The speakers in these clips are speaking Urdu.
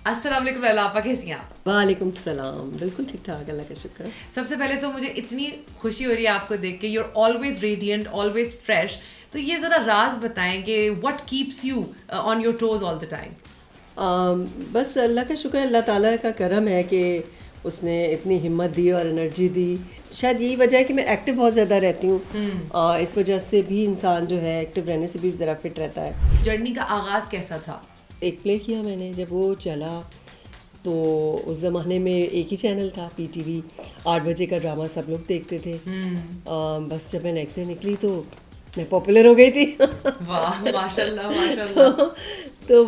السلام علیکم اللہ آپ کیسی ہیں آپ؟ وعلیکم السلام. بالکل ٹھیک ٹھاک, اللہ کا شکر. سب سے پہلے تو مجھے اتنی خوشی ہو رہی ہے آپ کو دیکھ کے. You are always radiant, always fresh. تو یہ ذرا راز بتائیں کہ what keeps you on your toes all the time. بس اللہ کا شکر, اللہ تعالیٰ کا کرم ہے کہ اس نے اتنی ہمت دی اور انرجی دی. شاید یہی وجہ ہے کہ میں ایکٹیو بہت زیادہ رہتی ہوں, اس وجہ سے بھی انسان جو ہے ایکٹیو رہنے سے بھی ذرا فٹ رہتا ہے. جرنی کا آغاز کیسا تھا؟ ایک پلے کیا میں نے, جب وہ چلا تو اس زمانے میں ایک ہی چینل تھا, پی ٹی وی. 8 بجے کا ڈرامہ سب لوگ دیکھتے تھے. بس جب میں نیکسٹ ڈے نکلی تو میں پاپولر ہو گئی تھی. واہ ماشاء اللہ ماشاء اللہ. تو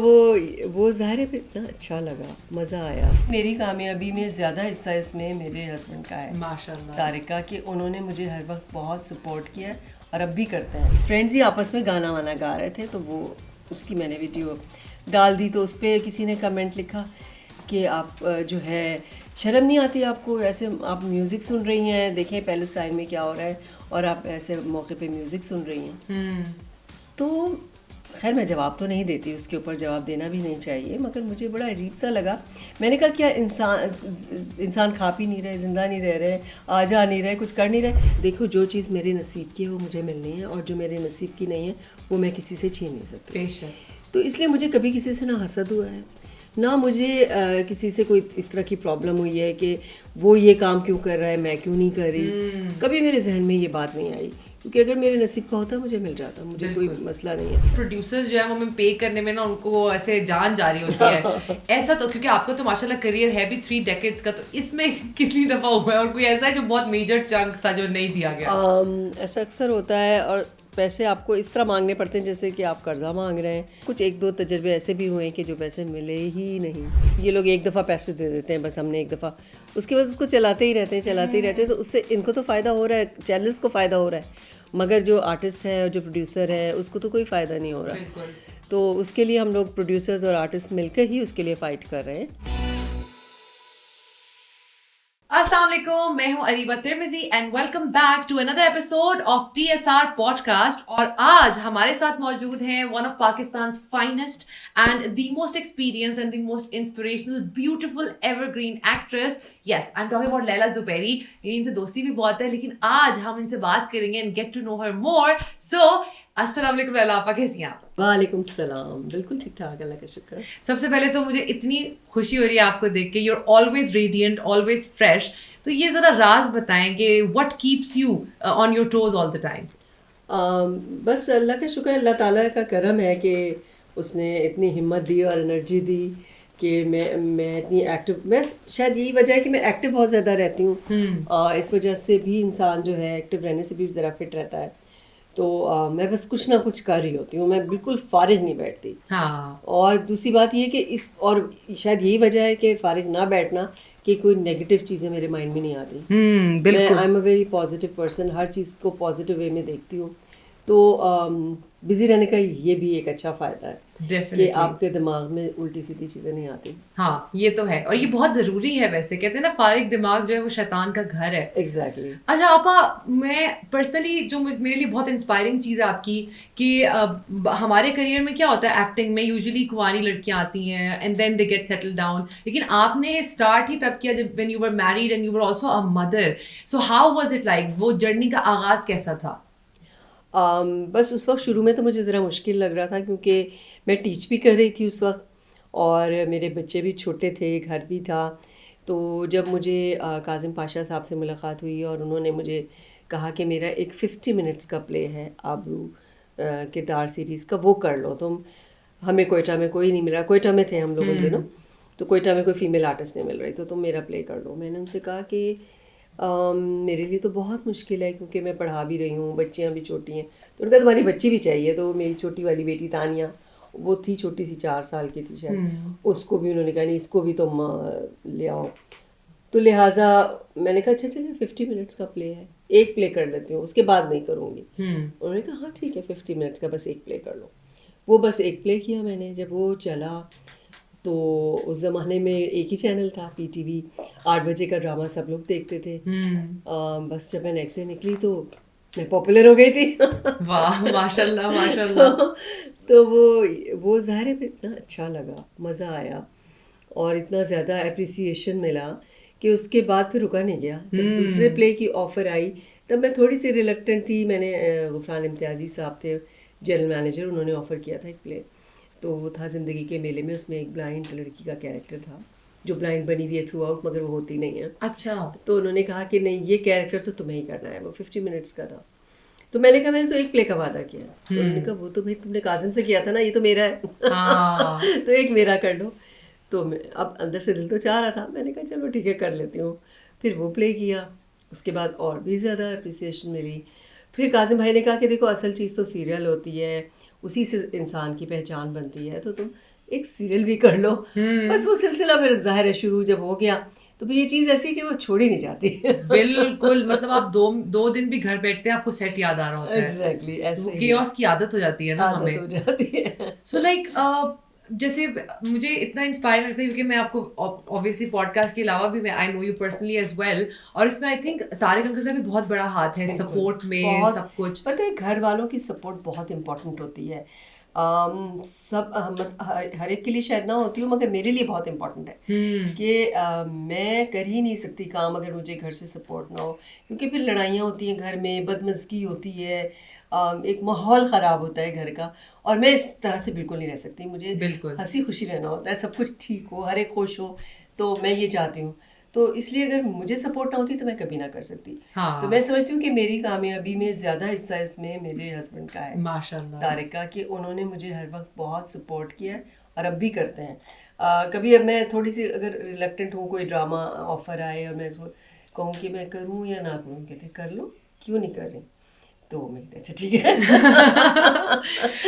وہ ظاہر ہے, پھر اتنا اچھا لگا, مزہ آیا. میری کامیابی میں زیادہ حصہ اس میں میرے ہسبینڈ کا ہے, ماشاء اللہ. طارق کا, کہ انہوں نے مجھے ہر وقت بہت سپورٹ کیا اور اب بھی کرتے ہیں. فرینڈز ہی آپس میں گانا وانا گا رہے تھے, تو وہ اس کی میں نے ویڈیو ڈال دی. تو اس پہ کسی نے کمنٹ لکھا کہ آپ جو ہے شرم نہیں آتی آپ کو, ایسے آپ میوزک سن رہی ہیں, دیکھیں پیلسٹائن میں کیا ہو رہا ہے اور آپ ایسے موقع پہ میوزک سن رہی ہیں. تو خیر میں جواب تو نہیں دیتی, اس کے اوپر جواب دینا بھی نہیں چاہیے, مگر مجھے بڑا عجیب سا لگا. میں نے کہا کیا انسان کھا پی نہیں رہے, زندہ نہیں رہ رہے, آ جا نہیں رہے, کچھ کر نہیں رہے. دیکھو جو چیز میرے نصیب کی ہے وہ مجھے ملنی ہے, اور جو میرے نصیب کی نہیں ہے وہ میں کسی سے چھین نہیں سکتی. بے شک. تو اس لیے مجھے کبھی کسی سے نہ حسد ہوا ہے, نہ مجھے کسی سے کوئی اس طرح کی پرابلم ہوئی ہے کہ وہ یہ کام کیوں کر رہا ہے میں کیوں نہیں کر رہی. کبھی میرے ذہن میں یہ بات نہیں آئی, کیونکہ اگر میرے نصیب کا ہوتا مجھے مل جاتا, مجھے کوئی مسئلہ نہیں ہے. پروڈیوسر جو ہے ہمیں پے کرنے میں نا ان کو ایسے جان جاری ہوتی ہے ایسا. تو کیونکہ آپ کا تو ماشاء اللہ کریئر ہے بھی 3 ڈیکیڈز کا, تو اس میں کتنی دفعہ ہوا ہے, اور کوئی ایسا ہے جو بہت میجر چنک تھا جو نہیں دیا گیا؟ ایسا اکثر ہوتا ہے, اور پیسے آپ کو اس طرح مانگنے پڑتے ہیں جیسے کہ آپ قرضہ مانگ رہے ہیں. کچھ 1-2 تجربے ایسے بھی ہوئے ہیں کہ جو پیسے ملے ہی نہیں. یہ لوگ ایک دفعہ پیسے دے دیتے ہیں, بس ہم نے ایک دفعہ, اس کے بعد اس کو چلاتے ہی رہتے ہیں. تو اس سے ان کو تو فائدہ ہو رہا ہے, چینلز کو فائدہ ہو رہا ہے, مگر جو آرٹسٹ ہے اور جو پروڈیوسر ہے اس کو تو کوئی فائدہ نہیں ہو رہا. تو اس کے لیے ہم لوگ پروڈیوسرز اور آرٹسٹ مل کے ہی اس کے لیے فائٹ کر رہے ہیں. السلام علیکم, میں ہوں Areeba Tirmizi and welcome back to another episode of TSR podcast. اور آج ہمارے ساتھ موجود ہیں ون آف پاکستان's finest and the most experienced and the most inspirational, beautiful, evergreen actress. Yes, I'm talking about Laila Zuberi. ان سے دوستی بھی بہت ہے, لیکن آج ہم ان سے بات کریں گے and get to know her more. So السلام علیکم لیلا آپا, کیسی ہیں آپ؟ وعلیکم السلام. بالکل ٹھیک ٹھاک, اللہ کا شکر. سب سے پہلے تو مجھے اتنی خوشی ہو رہی ہے آپ کو دیکھ کے. You are always radiant, always fresh. تو یہ ذرا راز بتائیں کہ what keeps you on your toes all the time. بس اللہ کا شکر, اللہ تعالیٰ کا کرم ہے کہ اس نے اتنی ہمت دی اور انرجی دی کہ میں اتنی ایکٹیو, میں شاید یہی وجہ ہے کہ میں ایکٹیو بہت زیادہ رہتی ہوں, اس وجہ سے بھی انسان جو ہے ایکٹیو رہنے سے بھی ذرا فٹ رہتا ہے. تو میں بس کچھ نہ کچھ کر رہی ہوتی ہوں, میں بالکل فارغ نہیں بیٹھتی. اور دوسری بات یہ کہ اور شاید یہی وجہ ہے کہ فارغ نہ بیٹھنا کہ کوئی نیگیٹو چیزیں میرے مائنڈ میں نہیں آتی. میں I am a very positive person, ہر چیز کو پازیٹیو وے میں دیکھتی ہوں. تو بزی رہنے کا یہ بھی ایک اچھا فائدہ ہے کہ آپ کے دماغ میں الٹی سیدھی چیزیں نہیں آتی. ہاں یہ تو ہے, اور یہ بہت ضروری ہے. ویسے کہتے ہیں نا فارغ دماغ جو ہے وہ شیطان کا گھر ہے. ایگزیکٹلی. اچھا آپا, میں پرسنلی جو میرے لیے بہت انسپائرنگ چیز ہے آپ کی, کہ ہمارے کریئر میں کیا ہوتا ہے ایکٹنگ میں, یوزلی کنواری لڑکیاں آتی ہیں and then they get settle down, لیکن آپ نے اسٹارٹ ہی تب کیا جب when you were married and you were also a mother. So how was it like, وہ جرنی کا آغاز کیسا تھا؟ بس اس وقت شروع میں تو مجھے ذرا مشکل لگ رہا تھا, کیونکہ میں ٹیچ بھی کر رہی تھی اس وقت, اور میرے بچے بھی چھوٹے تھے, گھر بھی تھا. تو جب مجھے کاظم پاشا صاحب سے ملاقات ہوئی اور انہوں نے مجھے کہا کہ میرا ایک 50 منٹس کا پلے ہے آبرو کردار سیریز کا, وہ کر لو تم. ہمیں کوئٹہ میں کوئی نہیں ملا, کوئٹہ میں تھے ہم لوگ ان دنوں, تو کوئٹہ میں کوئی فیمیل آرٹسٹ نہیں مل رہی, تو تم میرا پلے کر لو. میں نے ان سے کہا کہ میرے لیے تو بہت مشکل ہے, کیونکہ میں پڑھا بھی رہی ہوں, بچیاں بھی چھوٹی ہیں. تو ان کا تمہاری بچی بھی چاہیے. تو میری چھوٹی والی بیٹی تانیہ, وہ تھی چھوٹی سی, 4 سال کی تھی شاید, اس کو بھی انہوں نے کہا نہیں اس کو بھی تم لے آؤ. تو لہٰذا میں نے کہا اچھا چلیے 50 منٹس کا پلے ہے, ایک پلے کر لیتی ہوں, اس کے بعد نہیں کروں گی. انہوں نے کہا ہاں ٹھیک ہے 50 منٹس کا بس ایک پلے کر لو. وہ بس ایک پلے کیا میں نے. جب وہ چلا تو اس زمانے میں ایک ہی چینل تھا, پی ٹی وی. 8 بجے کا ڈرامہ سب لوگ دیکھتے تھے. بس جب میں نیکسٹ ڈے نکلی تو میں پاپولر ہو گئی تھی. واہ ماشاء اللہ ماشاء اللہ. تو وہ ظاہر ہے, پھر اتنا اچھا لگا, مزہ آیا. اور اتنا زیادہ اپریسیشن ملا کہ اس کے بعد پھر رکا نہیں گیا. جب دوسرے پلے کی آفر آئی تب میں تھوڑی سی ریلکٹنٹ تھی. میں نے غفران امتیازی صاحب تھے جنرل مینیجر, انہوں نے آفر کیا تھا ایک پلے, تو وہ تھا زندگی کے میلے میں. اس میں ایک بلائنڈ لڑکی کا کیریکٹر تھا جو بلائنڈ بنی ہوئی ہے تھرو آؤٹ, مگر وہ ہوتی نہیں ہے. اچھا. تو انہوں نے کہا کہ نہیں, یہ کیریکٹر تو تمہیں ہی کرنا ہے. وہ 50 منٹس کا تھا. تو میں نے کہا میں نے تو ایک پلے کا وعدہ کیا. تو انہوں نے کہا وہ تو بھائی تم نے کاظم سے کیا تھا نا, یہ تو میرا ہے, تو ایک میرا کر لو. تو اب اندر سے دل تو چاہ رہا تھا, میں نے کہا چلو ٹھیک ہے کر لیتی ہوں. پھر وہ پلے کیا, اس کے بعد اور بھی زیادہ اپریسیشن ملی. پھر کاظم بھائی نے کہا کہ دیکھو اصل چیز تو سیریل ہوتی ہے, اسی سے انسان کی پہچان بنتی ہے, تو تم ایک سیریل بھی کر لو. بس وہ سلسلہ پھر ظاہر ہے شروع جب ہو گیا تو پھر یہ چیز ایسی ہے کہ وہ چھوڑی نہیں جاتی. بالکل, مطلب آپ دو دن بھی گھر بیٹھتے ہیں آپ کو سیٹ یاد آ رہا ہوتا ہے. ایگزیکٹلی ایسے کیوس کی عادت ہو جاتی ہے نا ہمیں. عادت ہو جاتی ہے. سو لائک جیسے مجھے اتنا انسپائر کرتا ہے کیونکہ میں آپ کو اوبویسلی پوڈ کاسٹ کے علاوہ بھی میں آئی نو یو پرسنلی ایز ویل, اور اس میں آئی تھنک طارق انکل کا بھی بہت بڑا ہاتھ ہے سپورٹ میں, سب کچھ. پتہ ہے گھر والوں کی سپورٹ بہت امپورٹنٹ ہوتی ہے. سب ہر ایک کے لیے شاید نہ ہوتی ہوں, مگر میرے لیے بہت امپورٹنٹ ہے کہ میں کر ہی نہیں سکتی کام اگر مجھے گھر سے سپورٹ نہ ہو, کیونکہ پھر لڑائیاں ہوتی ہیں گھر میں, بدمزگی ہوتی ہے, ایک ماحول خراب ہوتا ہے گھر کا, اور میں اس طرح سے بالکل نہیں رہ سکتی. مجھے بالکل ہنسی خوشی رہنا ہوتا ہے, سب کچھ ٹھیک ہو, ہر ایک خوش ہو, تو میں یہ چاہتی ہوں. تو اس لیے اگر مجھے سپورٹ نہ ہوتی تو میں کبھی نہ کر سکتی. تو میں سمجھتی ہوں کہ میری کامیابی میں زیادہ حصہ اس میں میرے ہسبینڈ کا ہے, ماشاءاللہ طارق کا, کہ انہوں نے مجھے ہر وقت بہت سپورٹ کیا اور اب بھی کرتے ہیں. کبھی اب میں تھوڑی سی اگر ریلیکٹنٹ ہوں, کوئی ڈرامہ آفر آئے اور میں کہوں کہ میں کروں یا نہ کروں, کہتے کر لو, کیوں نہیں کر رہی. تو میں اچھا ٹھیک ہے.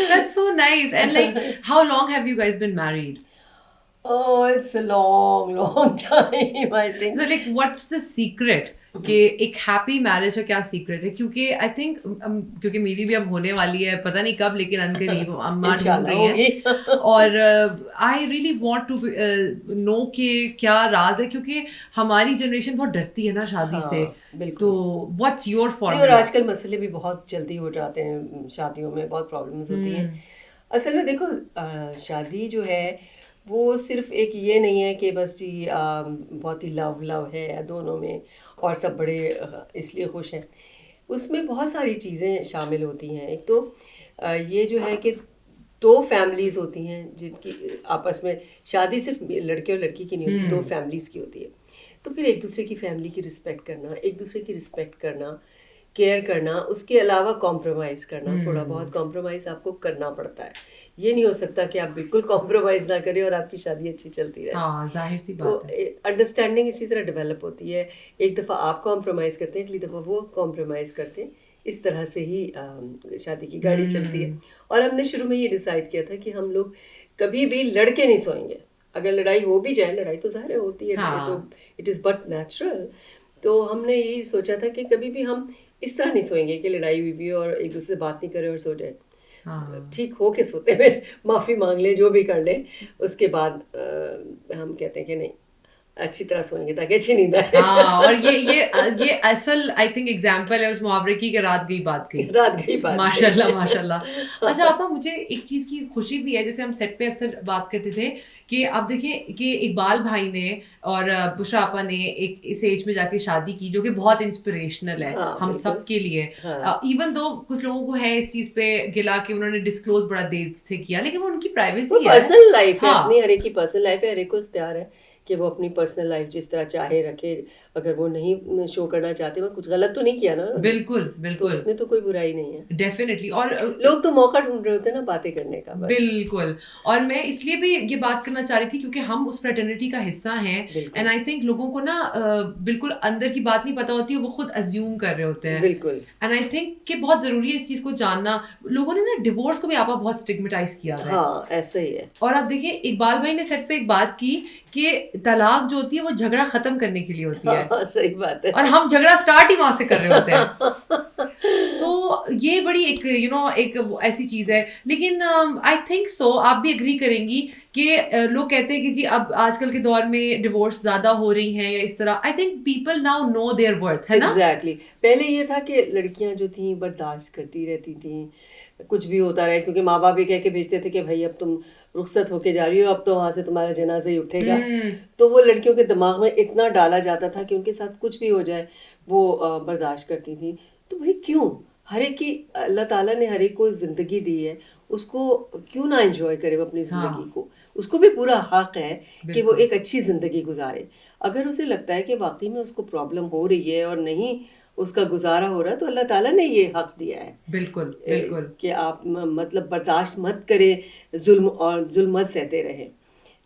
That's so nice. And like, how long have you guys been married? Oh, it's a long, long time, I think. So like, what's the secret? کہ ایک ہیپی میرج کا کیا سیکرٹ ہے؟ کیونکہ آئی تھنک کیونکہ میری بھی اب ہونے والی ہے, پتہ نہیں کب, لیکن ان قریب اماں ڈھونڈ رہی ہیں, اور I really want to know کہ کیا راز ہے, کیونکہ ہماری جنریشن بہت ڈرتی ہے نا شادی سے. تو واٹس یور فارمولا؟ اور آج کل مسئلے بھی بہت جلدی ہو جاتے ہیں, شادیوں میں بہت پرابلمس ہوتی ہیں. اصل میں دیکھو شادی جو ہے وہ صرف ایک یہ نہیں ہے کہ بس جی بہت ہی لو ہے دونوں میں اور سب بڑے اس لیے خوش ہیں. اس میں بہت ساری چیزیں شامل ہوتی ہیں. ایک تو یہ جو ہے کہ دو فیملیز ہوتی ہیں جن کی آپس میں, شادی صرف لڑکے اور لڑکی کی نہیں ہوتی, دو فیملیز کی ہوتی ہے. تو پھر ایک دوسرے کی فیملی کی رسپیکٹ کرنا, ایک دوسرے کی رسپیکٹ کرنا, کیئر کرنا, اس کے علاوہ کمپرومائز کرنا, تھوڑا بہت کمپرومائز آپ کو کرنا پڑتا ہے. یہ نہیں ہو سکتا کہ آپ بالکل کمپرومائز نہ کریں اور آپ کی شادی اچھی چلتی رہے. ہاں ظاہر سی بات ہے. تو انڈرسٹینڈنگ اسی طرح ڈیولپ ہوتی ہے. ایک دفعہ آپ کمپرومائز کرتے ہیں, اگلی دفعہ وہ کمپرومائز کرتے ہیں, اس طرح سے ہی شادی کی گاڑی چلتی ہے. اور ہم نے شروع میں یہ ڈیسائیڈ کیا تھا کہ ہم لوگ کبھی بھی لڑ کے نہیں سوئیں گے. اگر لڑائی ہو بھی جائے, لڑائی تو ظاہر ہوتی ہے, تو اٹ از بٹ نیچرل. تو ہم نے یہی سوچا تھا کہ کبھی بھی ہم اس طرح نہیں سوئیں گے کہ لڑائی ہوئی بھی اور ایک دوسرے سے بات نہیں کرے اور سو جائے. ٹھیک ہو کے سوتے ہیں, معافی مانگ لیں, جو بھی کر لیں, اس کے بعد ہم کہتے ہیں کہ نہیں اچھی طرح سوئیں گے تاکہ اچھی نیند آئے. ہاں, اور یہ اصل آئی تھنک ایگزامپل ہے اس محاورے کی کہ رات گئی بات گئی. ماشاء اللہ ماشاء اللہ. اچھا آپا, مجھے ایک چیز کی خوشی بھی ہے, جیسے ہم سیٹ پہ اکثر بات کرتے تھے کہ اب دیکھیں کہ اقبال بھائی نے اور بشرا آپا نے ایک اس ایج میں جا کے شادی کی جو کہ بہت انسپریشنل ہے ہم سب کے لیے. ایون دو کچھ لوگوں کو ہے اس چیز پہ گلا کہ انہوں نے ڈسکلوز بڑا دیر سے کیا, لیکن وہ ان کی پرائیویسی ہے, پرسنل لائف ہے اپنی, ہر ایک کی پرسنل لائف ہے, ہر ایک کو اختیار ہے کہ وہ اپنی پرسنل لائف جس طرح چاہے رکھے. اگر وہ نہیں شو کرنا چاہتے, وہ کچھ غلط تو نہیں کیا نا. بالکل بالکل, اس میں تو کوئی برائی نہیں ہے. ڈیفینیٹلی. اور لوگ تو موقع ڈھونڈ رہے ہوتے ہیں نا باتیں کرنے کا. بالکل. اور میں اس لیے بھی یہ بات کرنا چاہ رہی تھی کیونکہ ہم اس فریٹرنیٹی کا حصہ ہیں, اینڈ آئی تھنک لوگوں کو نا بالکل اندر کی بات نہیں پتا ہوتی, وہ خود ازیوم کر رہے ہوتے ہیں. بالکل. اینڈ آئی تھنک کہ بہت ضروری ہے اس چیز کو جاننا. لوگوں نے نا ڈیورس کو بھی آپا بہت اسٹگمیٹائز کیا ہے. ہاں ایسا ہی ہے. اور آپ دیکھیں اقبال بھائی نے سیٹ پہ ایک بات کی کہ طلاق جو ہوتی ہے وہ جھگڑا ختم کرنے کے لیے ہوتی ہے. صحیح بات ہے. اور ہم جھگڑا اسٹارٹ ہی وہاں سے کر رہے ہوتے ہیں. تو یہ بڑی ایک ایک ایسی چیز ہے. لیکن آئی تھنک سو آپ بھی اگری کریں گی کہ لوگ کہتے ہیں کہ جی اب آج کل کے دور میں ڈیورس زیادہ ہو رہی ہیں یا اس طرح. I think people now know their worth, ہے نا. ایگزیکٹلی. پہلے یہ تھا کہ لڑکیاں جو تھیں برداشت کرتی رہتی تھیں, کچھ بھی ہوتا رہے, کیونکہ ماں باپ یہ کہہ کے بھیجتے تھے کہ بھائی اب تم رخصت ہو کے جا رہی ہو, اب تو وہاں سے تمہارا جنازہ ہی اٹھے گا. تو وہ لڑکیوں کے دماغ میں اتنا ڈالا جاتا تھا کہ ان کے ساتھ کچھ بھی ہو جائے وہ برداشت کرتی تھیں. تو بھائی کیوں, ہر ایک کی اللہ تعالیٰ نے ہر ایک کو زندگی دی ہے, اس کو کیوں نہ انجوائے کرے وہ اپنی زندگی کو. اس کو بھی پورا حق ہے کہ وہ ایک اچھی زندگی گزارے. اگر اسے لگتا ہے کہ واقعی میں اس کو پرابلم ہو رہی ہے اور نہیں اس کا گزارا ہو رہا, تو اللہ تعالیٰ نے یہ حق دیا ہے بالکل بالکل کہ آپ مطلب برداشت مت کریں ظلم, اور ظلم مت سہتے رہیں.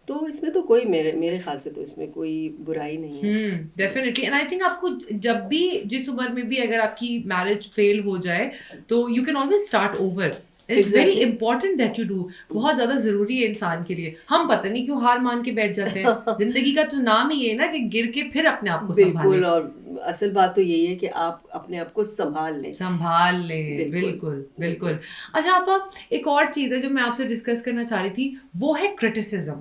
تو اس میں تو کوئی میرے خیال سے تو اس میں کوئی برائی نہیں ہے. ڈیفینیٹلی. اینڈ آئی تھنک آپ کو جب بھی جس عمر میں بھی اگر آپ کی میرج فیل ہو جائے تو you can always start over. It's very important that you do. بہت زیادہ ضروری ہے انسان کے لیے. ہم پتہ نہیں کیوں ہار مان کے بیٹھ جاتے ہیں. زندگی کا تو نام ہی یہ ہے نا کہ گر کے پھر اپنے آپ کو سنبھالیں. بالکل, اور اصل بات تو یہی ہے کہ آپ اپنے آپ کو سنبھال لیں. بالکل بالکل. اچھا آپ ایک اور چیز ہے جو میں آپ سے ڈسکس کرنا چاہ رہی تھی, وہ ہے کرٹیسزم.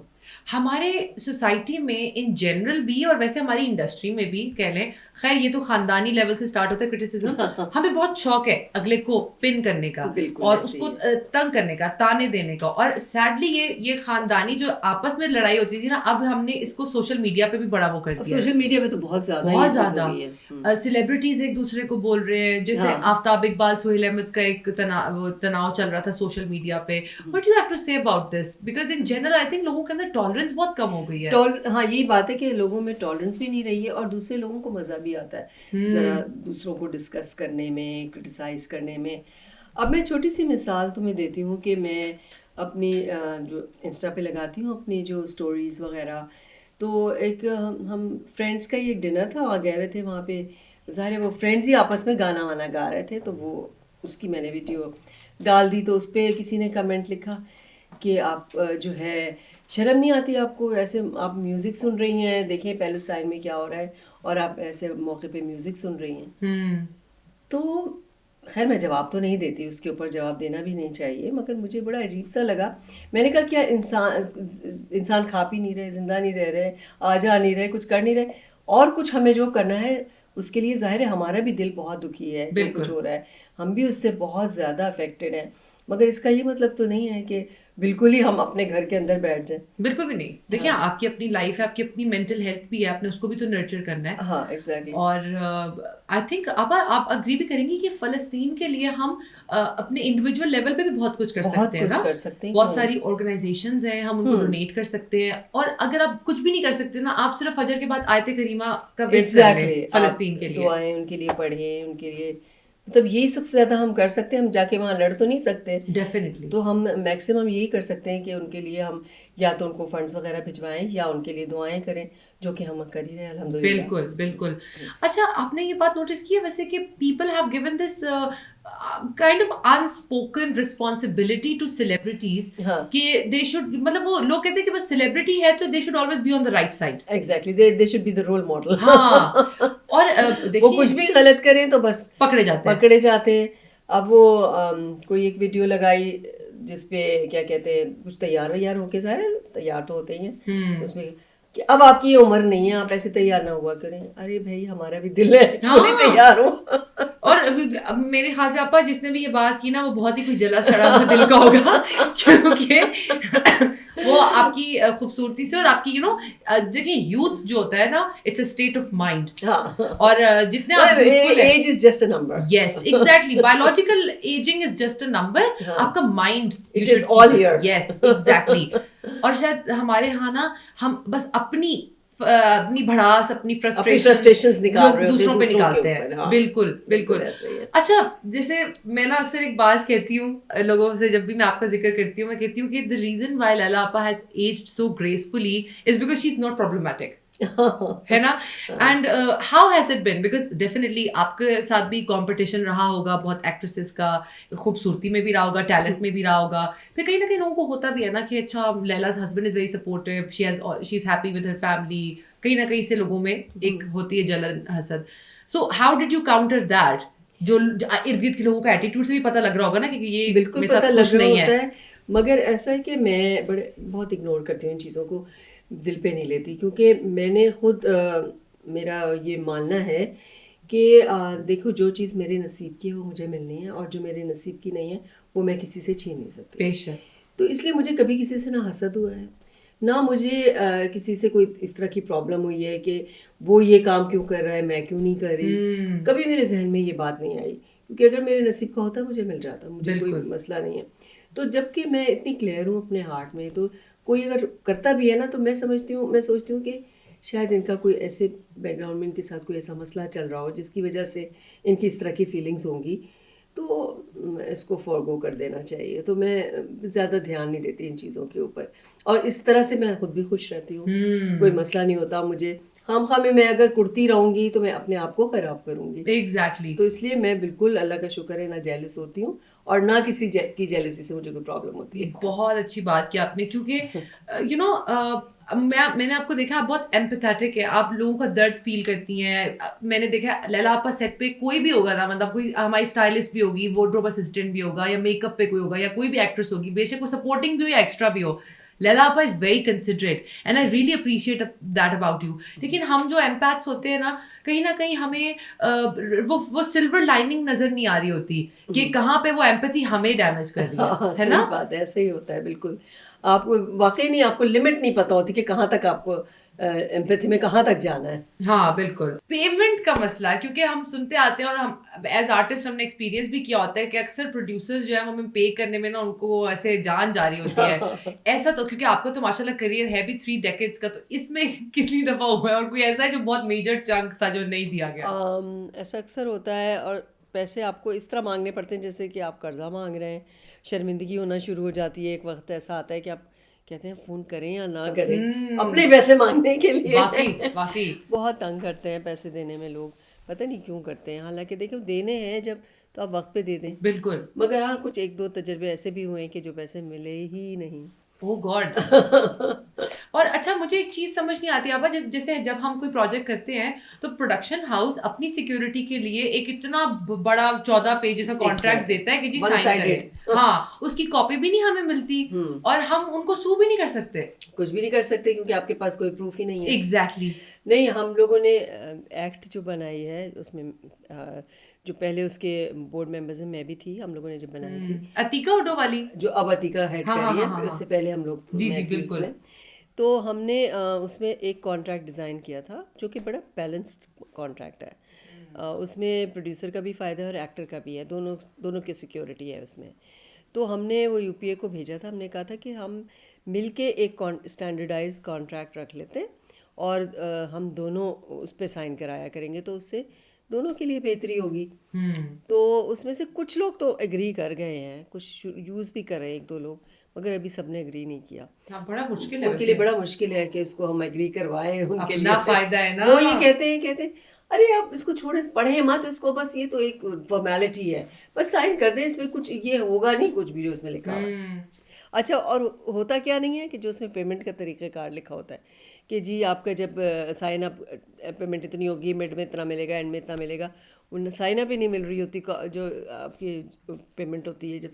ہمارے سوسائٹی میں ان جنرل بھی اور ویسے ہماری انڈسٹری میں بھی کہہ لیں, خیر یہ تو خاندانی لیول سے اسٹارٹ ہوتا ہے کرٹیسزم. ہمیں بہت شوق ہے اگلے کو پن کرنے کا اور اس کو تنگ کرنے کا, تانے دینے کا. اور سیڈلی یہ خاندانی جو آپس میں لڑائی ہوتی تھی نا, اب ہم نے اس کو سوشل میڈیا پہ بھی بڑا وہ کر دیا. سوشل میڈیا پہ تو بہت زیادہ سیلیبریٹیز ایک دوسرے کو بول رہے ہیں, جیسے آفتاب اقبال, سہیل احمد کا ایک تناؤ چل رہا تھا سوشل میڈیا پہ. وٹ یو ہیو ٹو سے about this, because in general I think لوگوں کے اندر ٹالرنس بہت کم ہو گئی ہے. ہاں یہی بات ہے کہ لوگوں میں ٹالرنس بھی نہیں رہی ہے, اور دوسرے لوگوں کو مزہ بھی آتا ہے ذرا دوسروں کو ڈسکس کرنے میں, کرٹیسائز کرنے میں. اب میں چھوٹی سی مثال تمہیں دیتی ہوں کہ میں اپنی جو انسٹا پہ لگاتی ہوں اپنی جو اسٹوریز وغیرہ, تو ایک ہم فرینڈس کا یہ ڈنر تھا, وہاں گئے ہوئے تھے. وہاں پہ ظاہر ہے وہ فرینڈس ہی آپس میں گانا وانا گا رہے تھے, تو وہ اس کی میں نے ویڈیو ڈال دی. تو اس پہ کسی نے کمنٹ لکھا کہ آپ جو ہے شرم نہیں آتی آپ کو, ایسے آپ میوزک سن رہی ہیں, دیکھیں پیلسٹائن میں کیا ہو رہا ہے, اور آپ ایسے موقع پہ میوزک سن رہی ہیں. تو خیر میں جواب تو نہیں دیتی, اس کے اوپر جواب دینا بھی نہیں چاہیے, مگر مجھے بڑا عجیب سا لگا. میں نے کہا کیا انسان کھا پی نہیں رہے, زندہ نہیں رہ رہے, آ جا نہیں رہے, کچھ کر نہیں رہے, اور کچھ ہمیں جو کرنا ہے اس کے لیے ظاہر ہے ہمارا بھی دل بہت دکھی ہے جو کچھ ہو رہا ہے, ہم بھی اس سے بہت زیادہ افیکٹڈ ہیں. مگر اس کا یہ مطلب تو نہیں ہے کہ بالکل ہی ہم اپنے گھر کے اندر بیٹھ جائیں. بالکل بھی نہیں. دیکھیں آپ کی اپنی لائف ہے, آپ کی اپنی مینٹل ہیلتھ بھی ہے, آپ نے اس کو بھی تو نرچر کرنا ہے. ہاں ایگزیکٹلی. اور آئی تھنک اب آپ اگری بھی کریں گی کہ فلسطین کے لیے ہم اپنے انڈیویجول لیول پہ بھی بہت کچھ کر سکتے ہیں نا. بہت ساری آرگنائزیشنز ہیں, ہم ان کو ڈونیٹ کر سکتے ہیں. اور اگر آپ کچھ بھی نہیں کر سکتے نا, آپ صرف فجر کے بعد آیت کریمہ کا ویٹ کر لیں فلسطین کے لیے, دعائیں ان کے لیے پڑھیں, ان کے لیے مطلب یہی سب سے زیادہ ہم کر سکتے ہیں. ہم جا کے وہاں لڑ تو نہیں سکتے ڈیفینیٹلی, تو ہم میکسیمم یہی کر سکتے ہیں کہ ان کے لیے ہم یا تو ان کو فنڈس وغیرہ بھجوائیں یا ان کے لیے دعائیں کریں, جو کہ ہم کر ہی رہے ہیں الحمد للہ. بالکل بالکل. اچھا آپ نے یہ بات نوٹس کی ہے ویسے کہ people have given this kind of unspoken responsibility to celebrities کہ دے شوڈ, مطلب وہ لوگ کہتے ہیں کہ بس سیلیبریٹی ہے تو they should always be on the right side. Exactly, they should be the role model. ہاں, اور وہ کچھ بھی غلط کریں تو بس پکڑے جاتے ہیں. اب وہ کوئی ایک ویڈیو لگائی جس پہ کیا کہتے ہیں, کچھ تیار ویار ہو کے, ظاہر تیار تو ہوتے ہی ہیں, اس میں کہ اب آپ کی یہ عمر نہیں ہے, آپ ایسے تیار نہ ہوا کریں. ارے بھائی ہمارا بھی دل ہے, کیوں نہیں تیار ہو. اور میرے خیال سے آپا جس نے بھی یہ بات کی نا وہ بہت ہی کوئی جلا سڑا دل کا ہوگا, کیونکہ وہ آپ کی خوبصورتی سے اور آپ کی دیکھیں یوتھ جو ہوتا ہے نا, it's a state of mind. اور جتنے آپ age is just a number. Yes exactly, biological ageing is just a number, آپ کا mind it is all here. Yes exactly. اور شاید ہمارے یہاں نا ہم بس اپنی بھڑاس, اپنی فرسٹریشنز دوسروں پہ نکالتے ہیں. بالکل بالکل. اچھا جیسے میں نا اکثر ایک بات کہتی ہوں لوگوں سے, جب بھی میں آپ کا ذکر کرتی ہوں, میں کہتی ہوں کہ the reason why لیلا آپا has aged so gracefully is because she's not problematic. ہے نا. And how has it been, because definitely آپ کے ساتھ بھی کمپٹیشن رہا ہوگا بہت ایکٹریسز کا, خوبصورتی میں بھی رہا ہوگا, ٹیلنٹ میں بھی رہا ہوگا, پھر کہیں نہ کہیں لوگوں کو ہوتا بھی ہے نا کہ اچھا لیلا's husband is very supportive, she is happy with her family, کہیں نہ کہیں سے لوگوں میں ایک ہوتی ہے جلن حسد. So how did you counter that, جو ارد گرد کے لوگوں کا ایٹیٹیوڈ سے بھی پتہ لگ رہا ہوگا نا کہ یہ بالکل پتہ لگ رہا ہوتا ہے, مگر ایسا ہے کہ میں بہت اگنور کرتی ہوں ان چیزوں کو, دل پہ نہیں لیتی, کیونکہ میں نے خود میرا یہ ماننا ہے کہ دیکھو جو چیز میرے نصیب کی ہے وہ مجھے ملنی ہے, اور جو میرے نصیب کی نہیں ہے وہ میں کسی سے چھین نہیں سکتی. تو اس لیے مجھے کبھی کسی سے نہ حسد ہوا ہے، نہ مجھے کسی سے کوئی اس طرح کی پرابلم ہوئی ہے کہ وہ یہ کام کیوں کر رہا ہے میں کیوں نہیں کر رہی. کبھی میرے ذہن میں یہ بات نہیں آئی، کیونکہ اگر میرے نصیب کا ہوتا مجھے مل جاتا، مجھے کوئی مسئلہ نہیں ہے. تو جب کہ میں اتنی کلیئر ہوں اپنے ہارٹ میں، تو کوئی اگر کرتا بھی ہے نا تو میں سوچتی ہوں کہ شاید ان کا کوئی ایسے بیک گراؤنڈ میں ان کے ساتھ کوئی ایسا مسئلہ چل رہا ہو جس کی وجہ سے ان کی اس طرح کی فیلنگز ہوں گی، تو اس کو فورگو کر دینا چاہیے. تو میں زیادہ دھیان نہیں دیتی ان چیزوں کے اوپر، اور اس طرح سے میں خود بھی خوش رہتی ہوں. کوئی مسئلہ نہیں ہوتا مجھے. خام خواہ میں اگر کرتی رہوں گی تو میں اپنے آپ کو خراب کروں گی. ایگزیکٹلی. تو اس لیے میں بالکل اللہ کا شکر ہے نہ جیلس ہوتی ہوں اور نہ کسی کی جیلسی سے مجھے کوئی پرابلم ہوتی ہے. بہت اچھی بات کی آپ نے، کیونکہ یو نو میں نے آپ کو دیکھا آپ بہت ایمپیتھیٹک ہے، آپ لوگوں کا درد فیل کرتی ہیں. میں نے دیکھا لیلا آپا سیٹ پہ کوئی بھی ہوگا نا، مطلب کوئی ہماری اسٹائلسٹ بھی ہوگی، وارڈروب اسسٹنٹ بھی ہوگا، یا میک اپ پہ کوئی ہوگا، یا کوئی بھی ایکٹریس ہوگی، بے شک وہ سپورٹنگ بھی ہو یا ایکسٹرا بھی ہو، لیلا آپا is very considerate and I really appreciate that about you. لیکن ہم جو ایمپیتھس ہوتے ہیں نا کہیں ہمیں وہ سلور لائننگ نظر نہیں آ رہی ہوتی کہ کہاں پہ وہ ایمپیتھی ہمیں ڈیمیج کر رہی ہے نا. صحیح بات ہے، ایسے ہی ہوتا ہے بالکل. آپ کو واقعی نہیں، آپ کو لمٹ نہیں پتہ ہوتی کہ کہاں تک آپ کو ایمپیتھی میں کہاں تک جانا ہے. ہاں بالکل. پیمنٹ کا مسئلہ ہے، کیونکہ ہم سنتے آتے ہیں اور ہم ایز آرٹسٹ ہم نے ایکسپیرینس بھی کیا ہوتا ہے کہ اکثر پروڈیوسر جو ہے ہمیں پے کرنے میں نا ان کو ایسے جان جاری ہوتی ہے. ایسا تو کیونکہ آپ کا تو ماشاء اللہ کریئر ہے بھی 3 ڈیکیڈز کا، تو اس میں کتنی دفعہ ہوا ہے اور کوئی ایسا ہے جو بہت میجر چنک تھا جو نہیں دیا گیا؟ ایسا اکثر ہوتا ہے، اور پیسے آپ کو اس طرح مانگنے پڑتے ہیں جیسے کہ آپ قرضہ مانگ رہے ہیں. شرمندگی ہونا شروع ہو جاتی ہے. ایک وقت ایسا آتا ہے کہ آپ کہتے ہیں فون کریں یا نہ کریں اپنے پیسے مانگنے کے لیے. واقعی بہت تنگ کرتے ہیں پیسے دینے میں لوگ، پتہ نہیں کیوں کرتے ہیں. حالانکہ دیکھو دینے ہیں جب تو آپ وقت پہ دے دیں. بالکل. مگر ہاں کچھ 1-2 تجربے ایسے بھی ہوئے ہیں کہ جو پیسے ملے ہی نہیں. او گاڈ. اور اچھا مجھے ایک چیز سمجھ نہیں آتی آپا، جیسے جب ہم کوئی پروجیکٹ کرتے ہیں تو پروڈکشن ہاؤس اپنی سیکیورٹی کے لیے ایک اتنا بڑا 14 پیجز کا کانٹریکٹ دیتا ہے کہ جی سائن کریں. ہاں اس کی کاپی بھی نہیں ہمیں ملتی اور ہم ان کو سو بھی نہیں کر سکتے، کچھ بھی نہیں کر سکتے کیونکہ آپ کے پاس کوئی پروف ہی نہیں ہے. ایگزیکٹلی. نہیں، ہم لوگوں نے ایکٹ جو بنائی ہے اس میں جو پہلے اس کے بورڈ ممبرز میں بھی تھی، ہم لوگوں نے جب بنائی تھی عتیقہ اڈو والی جو اب عتیقہ ہیڈ کر رہی ہے، اس سے پہلے ہم لوگ جی بالکل. تو ہم نے اس میں ایک کانٹریکٹ ڈیزائن کیا تھا جو کہ بڑا بیلنسڈ کانٹریکٹ ہے. اس میں پروڈیوسر کا بھی فائدہ ہے اور ایکٹر کا بھی ہے، دونوں کی سیکیورٹی ہے اس میں. تو ہم نے وہ UPA کو بھیجا تھا. ہم نے کہا تھا کہ ہم مل کے ایک اسٹینڈرڈائز کانٹریکٹ رکھ لیتے اور ہم دونوں اس پہ سائن کرایا کریں گے تو اس سے دونوں کے لیے بہتری ہوگی. تو اس میں سے کچھ لوگ تو ایگری کر گئے ہیں، کچھ یوز بھی کر رہے ہیں 1-2 لوگ، مگر ابھی سب نے ایگری نہیں کیا. بڑا مشکل ہے ان کے لیے بڑا مشکل ہے کہ اس کو ہم ایگری کروائیں. ان کے لیے فائدہ ہے نا. وہ یہ کہتے ہیں ارے آپ اس کو چھوڑیں، پڑھیں مت اس کو، بس یہ تو ایک فارمیلٹی ہے، بس سائن کر دیں، اس میں کچھ یہ ہوگا نہیں کچھ بھی جو اس میں لکھا ہوا. اچھا، اور ہوتا کیا نہیں ہے کہ جو اس میں پیمنٹ کا طریقہ کار لکھا ہوتا ہے کہ جی آپ کا جب سائن اپ پیمنٹ اتنی ہوگی، مڈ میں اتنا ملے گا، اینڈ میں اتنا ملے گا. ان سائن اپ ہی نہیں مل رہی ہوتی جو آپ کی پیمنٹ ہوتی ہے جب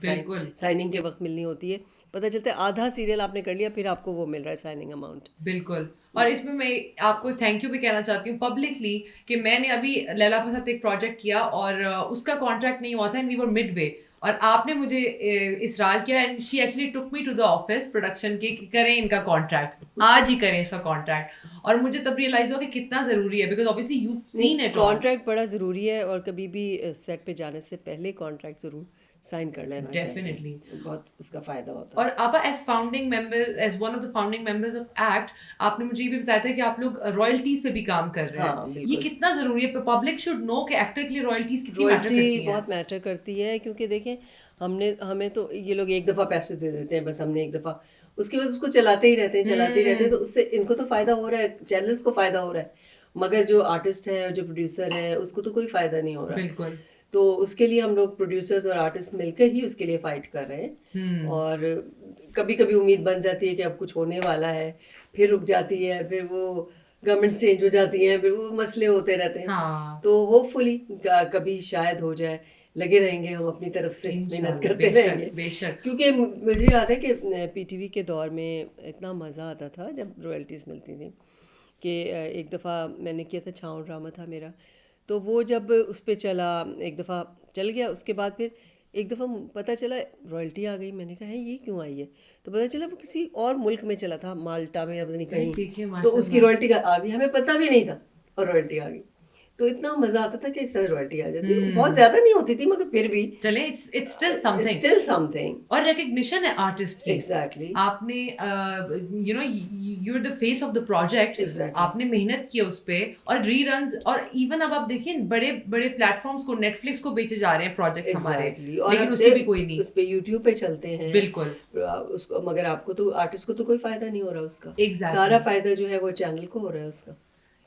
سائننگ کے وقت ملنی ہوتی ہے. پتہ چلتا ہے آدھا سیریل آپ نے کر لیا پھر آپ کو وہ مل رہا ہے سائننگ اماؤنٹ. بالکل. اور اس میں آپ کو تھینک یو بھی کہنا چاہتی ہوں پبلکلی کہ میں نے ابھی لیلا کے ساتھ ایک پروجیکٹ کیا اور اس کا کانٹریکٹ نہیں ہوا تھا اینڈ وی ور مڈ وے، اور آپ نے مجھے اصرار کیا and she actually took me to the office production کے کہ کریں ان کا کانٹریکٹ، آج ہی کریں اس کا کانٹریکٹ. اور مجھے تب ریئلائز ہوا کہ کتنا ضروری ہے، because obviously you seen it. Contract بڑا ضروری ہے اور کبھی بھی سیٹ پہ جانے سے پہلے کانٹریکٹ ضرور سائن کر لینا چاہیے. ڈیفینیٹلی بہت اس کا فائدہ ہوتا ہے. اور آپا as founding member, as one of the founding members of act, آپ نے مجھے یہ بھی بتایا تھا کہ آپ لوگ رائلٹیز پہ بھی کام کر رہے ہیں. یہ کتنا ضروری ہے؟ پبلک شوڈ نو کہ ایکٹر کے لیے رائلٹیز کتنی میٹر کرتی ہیں. بہت میٹر کرتی ہے، کیونکہ دیکھیں ہمیں تو یہ لوگ ایک دفعہ پیسے دے دیتے ہیں بس، ہم نے ایک دفعہ، اس کے بعد اس کو چلاتے ہی رہتے ہیں تو اس سے ان کو تو فائدہ ہو رہا ہے، چینلز کو فائدہ ہو رہا ہے، مگر جو آرٹسٹ ہے جو پروڈیوسر ہے اس کو تو کوئی فائدہ نہیں ہو رہا. بالکل. تو اس کے لیے ہم لوگ پروڈیوسرز اور آرٹسٹ مل کے ہی اس کے لیے فائٹ کر رہے ہیں. اور کبھی کبھی امید بن جاتی ہے کہ اب کچھ ہونے والا ہے، پھر رک جاتی ہے، پھر وہ گورنمنٹس چینج ہو جاتی ہیں، پھر وہ مسئلے ہوتے رہتے ہیں. تو ہوپ فلی کبھی شاید ہو جائے. لگے رہیں گے ہم اپنی طرف سے، محنت کرتے رہیں گے. کیونکہ مجھے یاد ہے کہ PTV کے دور میں اتنا مزہ آتا تھا جب رائلٹیز ملتی تھیں کہ ایک دفعہ میں نے کیا تھا چھاؤں ڈرامہ تھا میرا، تو وہ جب اس پہ چلا ایک دفعہ چل گیا، اس کے بعد پھر ایک دفعہ پتہ چلا رائلٹی آ گئی. میں نے کہا ہے یہ کیوں آئی ہے؟ تو پتہ چلا وہ کسی اور ملک میں چلا تھا, مالٹا میں یا پتہ نہیں کہیں, تو اس کی رائلٹی آ گئی. ہمیں پتہ بھی نہیں تھا اور رائلٹی آ گئی. تو اتنا مزہ آتا تھا کہ اس طرح رائلٹی آ جاتی. بہت زیادہ نہیں ہوتی تھی مگر پھر بھی چلے it's still something, still something. اور ریکگنیشن ہے آرٹسٹ کی. ایگزیکٹلی. آپ نے you know you are the face of the project, آپ نے محنت کی اس پہ, اور ری رنز, اور ایون اب آپ دیکھیں بڑے بڑے پلیٹ فارمس کو, نیٹ فلکس کو بیچے جا رہے ہیں پروجیکٹس ہمارے, لیکن اس کی بھی کوئی نہیں. اس پہ یوٹیوب پہ چلتے ہیں بالکل اس کو, مگر آپ کو تو آرٹسٹ کو تو کوئی فائدہ نہیں ہو رہا اس کا. Exactly. سارا فائدہ جو ہے وہ چینل کو ہو رہا ہے اس کا,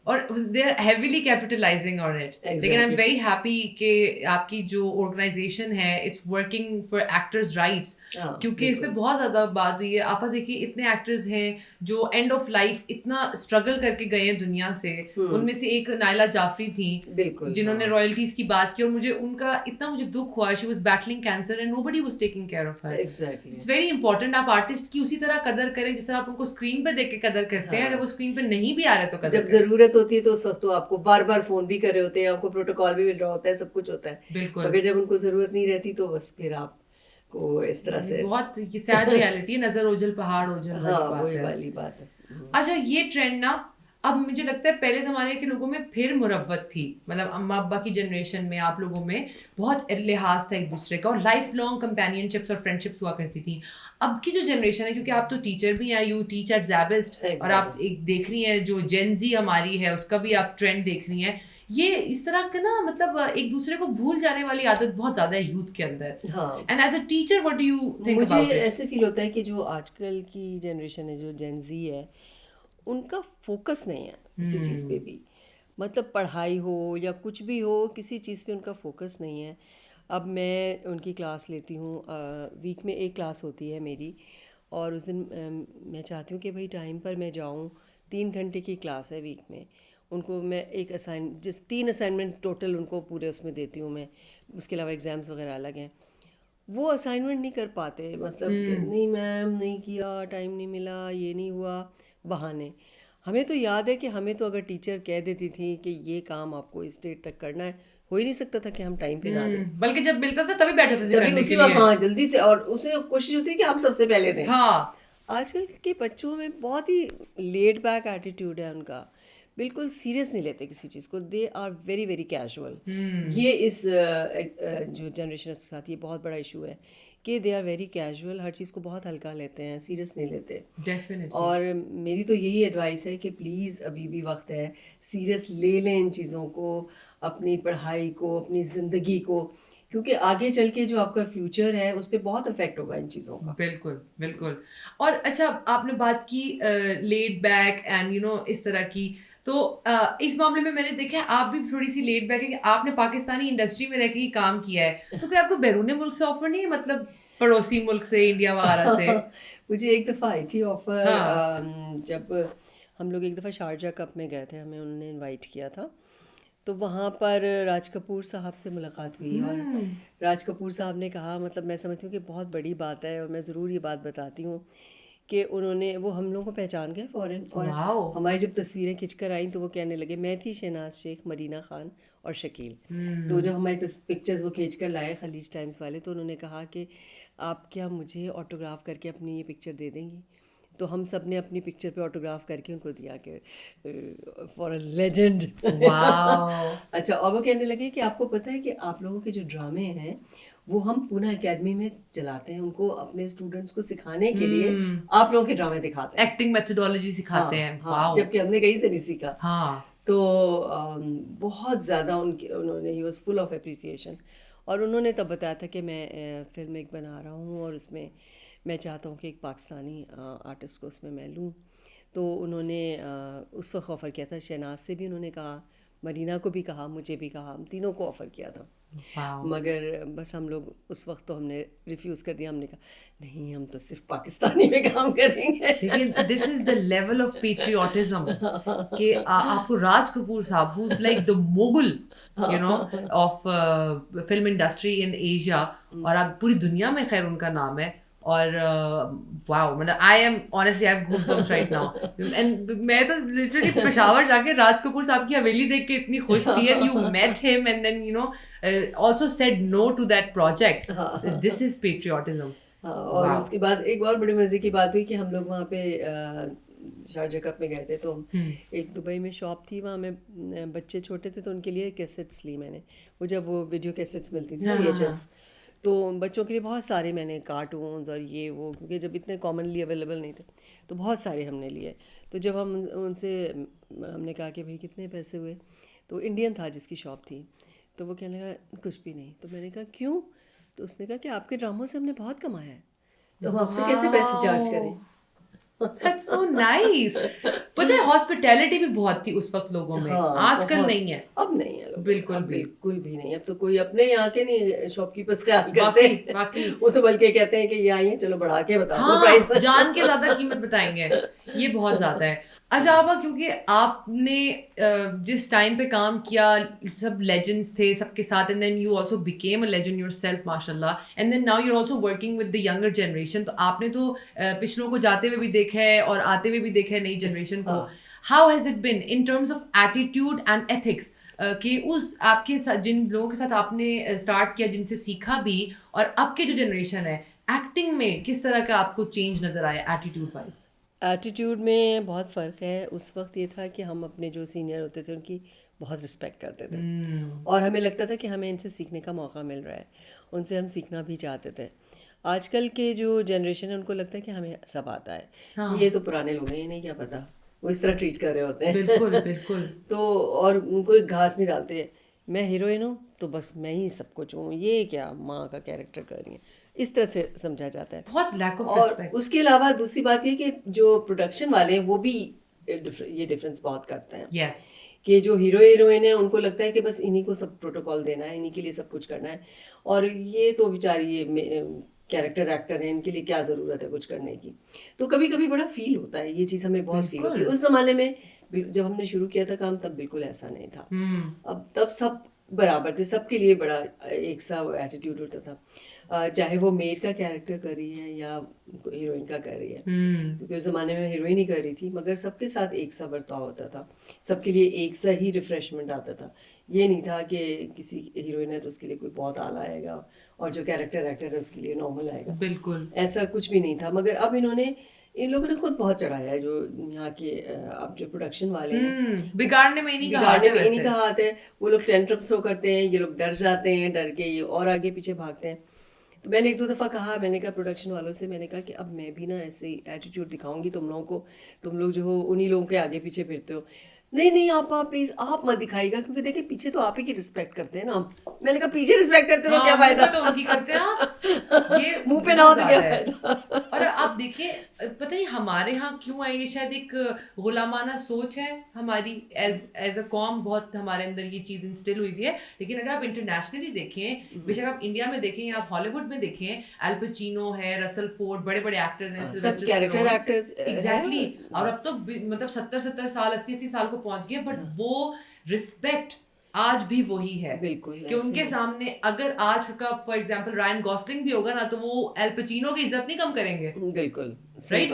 اور they are heavily capitalizing on it. لیکن آئی ایم ویری ہیپی کہ آپ کی جو آرگنائزیشن ہے it's working for actors rights, کیونکہ اس پہ بہت زیادہ بات ہوئی ہے. آپ دیکھیے اتنے ایکٹرز ہیں جو اینڈ آف لائف اتنا اسٹرگل کر کے گئے ہیں دنیا سے. ان میں سے ایک نائلہ جعفری تھیں بالکل, جنہوں نے رائلٹیز کی بات کی, اور مجھے ان کا اتنا مجھے دکھ ہوا. She was battling cancer and nobody was taking care of her. It's very important آپ آرٹسٹ کی اسی طرح قدر کریں جس طرح آپ ان کو اسکرین پہ دیکھ کے قدر کرتے ہیں. اگر وہ اسکرین پہ نہیں بھی آ رہے تو قدر جب ضرورت ہوتی ہے تو اس وقت تو آپ کو بار بار فون بھی کر رہے ہوتے ہیں, آپ کو پروٹوکال بھی مل رہا ہوتا ہے, سب کچھ ہوتا ہے. بالکل. اگر جب ان کو ضرورت نہیں رہتی تو بس پھر آپ کو اس طرح سے بہت سیڈ ریالٹی ہے, نظر اوجھل پہاڑ اوجھل. ہاں وہی والی بات ہے. اچھا یہ ٹرینڈ نا اب مجھے لگتا ہے پہلے زمانے کے لوگوں میں پھر مروت تھی, مطلب اما ابا کی جنریشن میں آپ لوگوں میں بہت لحاظ تھا ایک دوسرے کا, اور لائف لانگ کمپینین شپس اور فرینڈ شپس ہوا کرتی تھی. اب کی جو جنریشن ہے, کیونکہ آپ تو ٹیچر بھی ہیں, یو ٹیچ ایٹ زیبسٹ, اور آپ ایک دیکھ رہی ہیں جو جین زی ہماری ہے اس کا بھی آپ ٹرینڈ دیکھ رہی ہیں, یہ اس طرح کا نا مطلب ایک دوسرے کو بھول جانے والی عادت بہت زیادہ ہے یوتھ کے اندر. And as a teacher what do you think about it? مجھے ایسے فیل ہوتا ہے کہ جو آج کل کی جنریشن ہے, جو جین زی ہے, ان کا فوکس نہیں ہے کسی چیز پہ بھی, مطلب پڑھائی ہو یا کچھ بھی ہو, کسی چیز پہ ان کا فوکس نہیں ہے. اب میں ان کی کلاس لیتی ہوں, ویک میں ایک کلاس ہوتی ہے میری, اور اس دن میں چاہتی ہوں کہ بھائی ٹائم پر میں جاؤں. 3 گھنٹے کی کلاس ہے ویک میں. ان کو میں ایک 3 اسائنمنٹ ٹوٹل ان کو پورے اس میں دیتی ہوں میں, اس کے علاوہ ایگزامس وغیرہ الگ ہیں. وہ اسائنمنٹ نہیں کر پاتے, مطلب نہیں میم نہیں کیا, ٹائم نہیں ملا, یہ نہیں ہوا, بہانے. ہمیں تو یاد ہے کہ ہمیں تو اگر ٹیچر کہہ دیتی تھی کہ یہ کام آپ کو اس ڈیٹ تک کرنا ہے, ہو ہی نہیں سکتا تھا کہ ہم ٹائم پہ نہ دیں, بلکہ جب ملتا تھا تبھی بیٹھے تھے تبھی اسی وقت, ہاں جلدی سے, اور اس میں کوشش ہوتی ہے کہ ہم سب سے پہلے دیں. ہاں آج کل کے بچوں میں بہت ہی لیڈ بیک ایٹیٹیوڈ ہے ان کا, بالکل سیریس نہیں لیتے کسی چیز کو, they are very very casual. یہ اس جو جنریشن کے ساتھ یہ بہت بڑا ایشو ہے کہ دے آر ویری کیجول, ہر چیز کو بہت ہلکا لیتے ہیں, سیریس نہیں لیتے. اور میری تو یہی ایڈوائس ہے کہ پلیز ابھی بھی وقت ہے, سیریس لے لیں ان چیزوں کو, اپنی پڑھائی کو, اپنی زندگی کو, کیونکہ آگے چل کے جو آپ کا فیوچر ہے اس پہ بہت افیکٹ ہوگا ان چیزوں کا. بالکل بالکل. اور اچھا آپ نے بات کی laid back and you know اس طرح کی, تو اس معاملے میں نے دیکھا آپ بھی تھوڑی سی لیٹ بیک ہے کہ آپ نے پاکستانی انڈسٹری میں رہ کے ہی کام کیا ہے, تو کیا آپ کو بیرون ملک سے آفر نہیں ہے, مطلب پڑوسی ملک سے, انڈیا وغیرہ سے؟ مجھے ایک دفعہ آئی تھی آفر, جب ہم لوگ ایک دفعہ شارجہ کپ میں گئے تھے, ہمیں انہوں نے انوائٹ کیا تھا, تو وہاں پر راج کپور صاحب سے ملاقات ہوئی, اور راج کپور صاحب نے کہا, مطلب میں سمجھتی ہوں کہ بہت بڑی بات ہے, اور میں ضرور یہ بات بتاتی ہوں کہ انہوں نے, وہ ہم لوگوں کو پہچان گئے فوراً, اور ہماری جب تصویریں کھنچ کر آئیں تو وہ کہنے لگے, میں تھی شہناز شیخ, مرینا خان اور شکیل, تو جب ہماری پکچرز وہ کھینچ کر لائے خلیج ٹائمز والے, تو انہوں نے کہا کہ آپ کیا مجھے آٹوگراف کر کے اپنی یہ پکچر دے دیں گی؟ تو ہم سب نے اپنی پکچر پہ آٹوگراف کر کے ان کو دیا کہ فار اے لیجنڈ. اچھا, اور وہ کہنے لگے کہ آپ کو پتہ ہے کہ آپ لوگوں کے جو ڈرامے ہیں وہ ہم پونا اکیڈمی میں چلاتے ہیں, ان کو اپنے اسٹوڈنٹس کو سکھانے کے لیے آپ لوگوں کے ڈرامے دکھاتے ہیں, ایکٹنگ میتھڈولوجی سکھاتے ہیں, جبکہ ہم نے کہیں سے نہیں سیکھا. ہاں تو بہت زیادہ انہوں نے, he was full of appreciation. اور انہوں نے تب بتایا تھا کہ میں فلم ایک بنا رہا ہوں, اور اس میں میں چاہتا ہوں کہ ایک پاکستانی آرٹسٹ کو اس میں لوں. تو انہوں نے اس وقت آفر کیا تھا, شہناز سے بھی انہوں نے کہا, مرینا کو بھی کہا, مجھے بھی کہا, ہم تینوں کو آفر کیا تھا. مگر بس ہم لوگ اس وقت تو ہم نے ریفیوز کر دیا, ہم نے کہا نہیں ہم تو صرف پاکستانی میں کام کریں گے. لیکن this is the level of patriotism کہ آپ کو راج کپور صاحب who is like the mogul you know of film industry in Asia, اور آپ پوری دنیا میں خیر ان کا نام ہے, اور واو مطلب I am honestly I have goes bumps right now and میں تو لٹرلی پشاور جا کے راج کپور صاحب کی حویلی دیکھ کے اتنی خوش تھی and you met him and then you know also said no to that project. This is patriotism. اور اس کے بعد ایک بہت بڑے مزے کی بات ہوئی کہ ہم لوگ وہاں پہ شارجہ کپ میں گئے تھے تو ایک دبئی میں شاپ تھی, وہاں میں بچے چھوٹے تھے تو ان کے لیے کیسٹس لی میں نے, وہ جب وہ ویڈیو کیسٹس ملتی تھی VHS, تو بچوں کے لیے بہت سارے میں نے کارٹونز اور یہ وہ, کیونکہ جب اتنے کامنلی اویلیبل نہیں تھے تو بہت سارے ہم نے لیے. تو جب ہم ان سے ہم نے کہا کہ بھائی کتنے پیسے ہوئے, تو انڈین تھا جس کی شاپ تھی, تو وہ کہنے لگا کچھ بھی نہیں. تو میں نے کہا کیوں؟ تو اس نے کہا کہ آپ کے ڈراموں سے ہم نے بہت کمایا ہے, تو ہم آپ سے کیسے پیسے چارج کریں. That's so nice. پتہ ہے ہاسپٹیلٹی بھی بہت تھی اس وقت لوگوں میں, آج کل نہیں ہے. اب نہیں ہے, بالکل بالکل بھی نہیں. اب تو کوئی اپنے یہاں کے نہیں شاپ کیپرس خیال کرتے, واقعی وہ تو بلکہ کہتے ہیں کہ یہ آئی ہیں چلو بڑھا کے بتا دو ہاں پرائس, جان کے زیادہ قیمت بتائیں گے, یہ بہت زیادہ ہے. اچھا آپا, کیونکہ آپ نے جس ٹائم پہ کام کیا سب لیجنڈس تھے سب کے ساتھ, and then you also became a legend yourself ماشاء اللہ, and then now you are also working with the younger generation. تو آپ نے تو پچھلوں کو جاتے ہوئے بھی دیکھا ہے اور آتے ہوئے بھی دیکھا ہے نئی جنریشن کو. How has it been in terms of attitude and ethics, کہ اس آپ کے ساتھ جن لوگوں کے ساتھ آپ نے اسٹارٹ کیا, جن سے سیکھا بھی, اور اب کے جو جنریشن ہے ایکٹنگ میں کس طرح کا آپ کو چینج نظر آیا ایٹیٹیوڈ وائز؟ ایٹیٹیوڈ میں بہت فرق ہے. اس وقت یہ تھا کہ ہم اپنے جو سینئر ہوتے تھے ان کی بہت رسپیکٹ کرتے تھے, اور ہمیں لگتا تھا کہ ہمیں ان سے سیکھنے کا موقع مل رہا ہے, ان سے ہم سیکھنا بھی چاہتے تھے. آج کل کے جو جنریشن ہے ان کو لگتا ہے کہ ہمیں سب آتا ہے, یہ تو پرانے لوگ ہیں, یہ نہیں کیا پتا, وہ اس طرح ٹریٹ کر رہے ہوتے ہیں. بالکل بالکل. تو اور ان کو ایک گھاس نہیں ڈالتے, میں ہیروئن ہوں تو بس میں ہی سب کچھ ہوں, یہ کیا ماں کا کیریکٹر کر رہی ہیں, اس طرح سے سمجھا جاتا ہے. بہت لیک آف اور ریسپیکٹ. اس کے علاوہ دوسری بات یہ کہ جو پروڈکشن والے ہیں وہ بھی یہ ڈفرینس بہت کرتے ہیں. یس, کہ جو ہیروئن ہیں ان کو لگتا ہے کہ بس انہیں کو سب پروٹوکال دینا ہے, انہیں کے لیے سب کچھ کرنا ہے, اور یہ تو بیچاری کیریکٹر ایکٹر ہیں, ان کے لیے کیا ضرورت ہے کچھ کرنے کی. تو کبھی کبھی بڑا فیل ہوتا ہے, یہ چیز ہمیں بہت فیل ہوتی ہے. اس زمانے میں جب ہم نے شروع کیا تھا کام تب بالکل ایسا نہیں تھا. اب تب سب برابر تھے, سب کے لیے بڑا ایک سا ایٹیٹیوڈ ہوتا تھا, چاہے وہ میل کا کیریکٹر کر رہی ہے یا ہیروئن کا کر رہی ہے, کیونکہ اس زمانے میں ہیروئن ہی کر رہی تھی, مگر سب کے ساتھ ایک سا برتاؤ ہوتا تھا, سب کے لیے ایک سا ہی ریفریشمنٹ آتا تھا. یہ نہیں تھا کہ کسی ہیروئن ہے تو اس کے لیے کوئی بہت اعلیٰ آئے گا اور جو کیریکٹر ایکٹر ہے اس کے لیے نارمل آئے گا. بالکل ایسا کچھ بھی نہیں تھا. مگر اب ان لوگوں نے خود بہت چڑھایا ہے, جو یہاں کے اب جو پروڈکشن والے ہیں, بگاڑنے میں انہیں کا ہاتھ ہے. وہ لوگ ٹینٹرم تھرو کرتے ہیں, یہ لوگ ڈر جاتے ہیں, ڈر کے یہ اور آگے پیچھے بھاگتے ہیں. تو میں نے ایک دو دفعہ کہا, میں نے کہا پروڈکشن والوں سے, میں نے کہا کہ اب میں بھی نا ایسے ایٹیٹیوڈ دکھاؤں گی تم لوگوں کو, تم لوگ جو ہو انہی لوگوں کے آگے پیچھے پھرتے ہو. نہیں آپ پلیز آپ مت دکھائیے گا, کیونکہ دیکھیں پیچھے تو آپ ہی کی رسپیکٹ کرتے ہیں نا. میں نے کہا پیچھے رسپیکٹ کرتے رہو, کیا فائدہ, تو ان کی کرتے ہیں آپ, یہ منہ پہ نہ ہو تو کیا فائدہ. اور آپ دیکھیں پتہ نہیں ہمارے ہاں کیوں ہے, یہ شاید ایک غلامانہ سوچ ہے ہماری ایز اے قوم, بہت ہمارے اندر یہ چیز انسٹل ہوئی ہے. لیکن اگر آپ انٹرنیشنلی دیکھیں, بے شک آپ انڈیا میں دیکھیں یا آپ ہالی ووڈ میں دیکھیں, الپچینو ہے, رسل فورڈ, بڑے بڑے ایکٹرز ہیں, سب کیریکٹر ایکٹرز ایگزیکٹلی, اور اب تو مطلب 70 سال 80 سال کو پہنچ گئے, بٹ وہ رسپیکٹ آج بھی وہی ہے. بالکل, کہ ان کے سامنے اگر آج کا فار ایگزامپل رائن گوسلنگ بھی ہوگا نا, تو وہ الپچینو کی عزت نہیں کم کریں گے. بالکل right,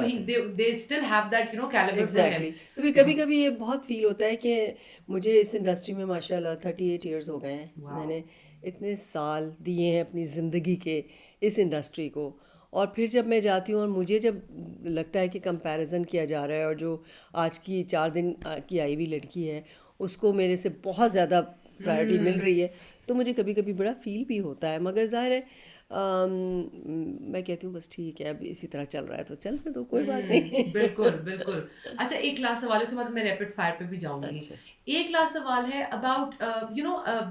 they still have that caliber for him. تو پھر کبھی کبھی یہ بہت فیل ہوتا ہے کہ مجھے اس انڈسٹری میں ماشاء اللہ 38 ایئرس ہو گئے ہیں. میں نے اتنے سال دیے ہیں اپنی زندگی کے اس انڈسٹری کو, اور پھر جب میں جاتی ہوں اور مجھے جب لگتا ہے کہ کمپیریزن کیا جا رہا ہے, اور جو آج کی 4 دن کی آئی ہوئی لڑکی ہے اس کو میرے سے بہت زیادہ پرائرٹی مل رہی ہے, تو مجھے کبھی کبھی بڑا فیل بھی ہوتا ہے. مگر ظاہر ہے میں کہتی ہوں بس ٹھیک ہے, اب اسی طرح چل رہا ہے تو چل تو کوئی بات نہیں. بالکل بالکل. اچھا ایک لاسٹ سوال سے بعد میں ریپڈ فائر پہ بھی جاؤں گی. ایک لاسٹ سوال ہے اباؤٹ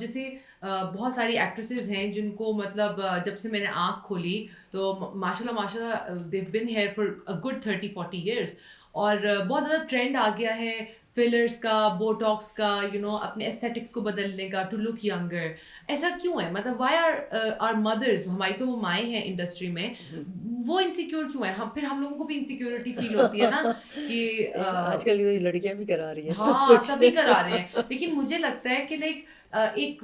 جیسے بہت ساری ایکٹریسز ہیں جن کو مطلب جب سے میں نے آنکھ کھولی تو ماشاء اللہ they've been here for a good 30-40 years, اور بہت زیادہ ٹرینڈ آ گیا ہے فلرس کا, بوٹاکس کا, اپنے ایستھیٹکس کو بدلنے کا, ٹو لک ینگر. ایسا کیوں ہے؟ مطلب وائی آر مدرز, ہماری تو وہ مائیں ہیں انڈسٹری میں, وہ انسیکیور کیوں ہے؟ ہم لوگوں کو بھی انسیکیورٹی فیل ہوتی ہے نا کہ آج کل یہ لڑکیاں بھی کرا رہی ہیں سب ہاں کچھ. سبھی کرا رہے ہیں. لیکن مجھے لگتا ہے کہ لائک ایک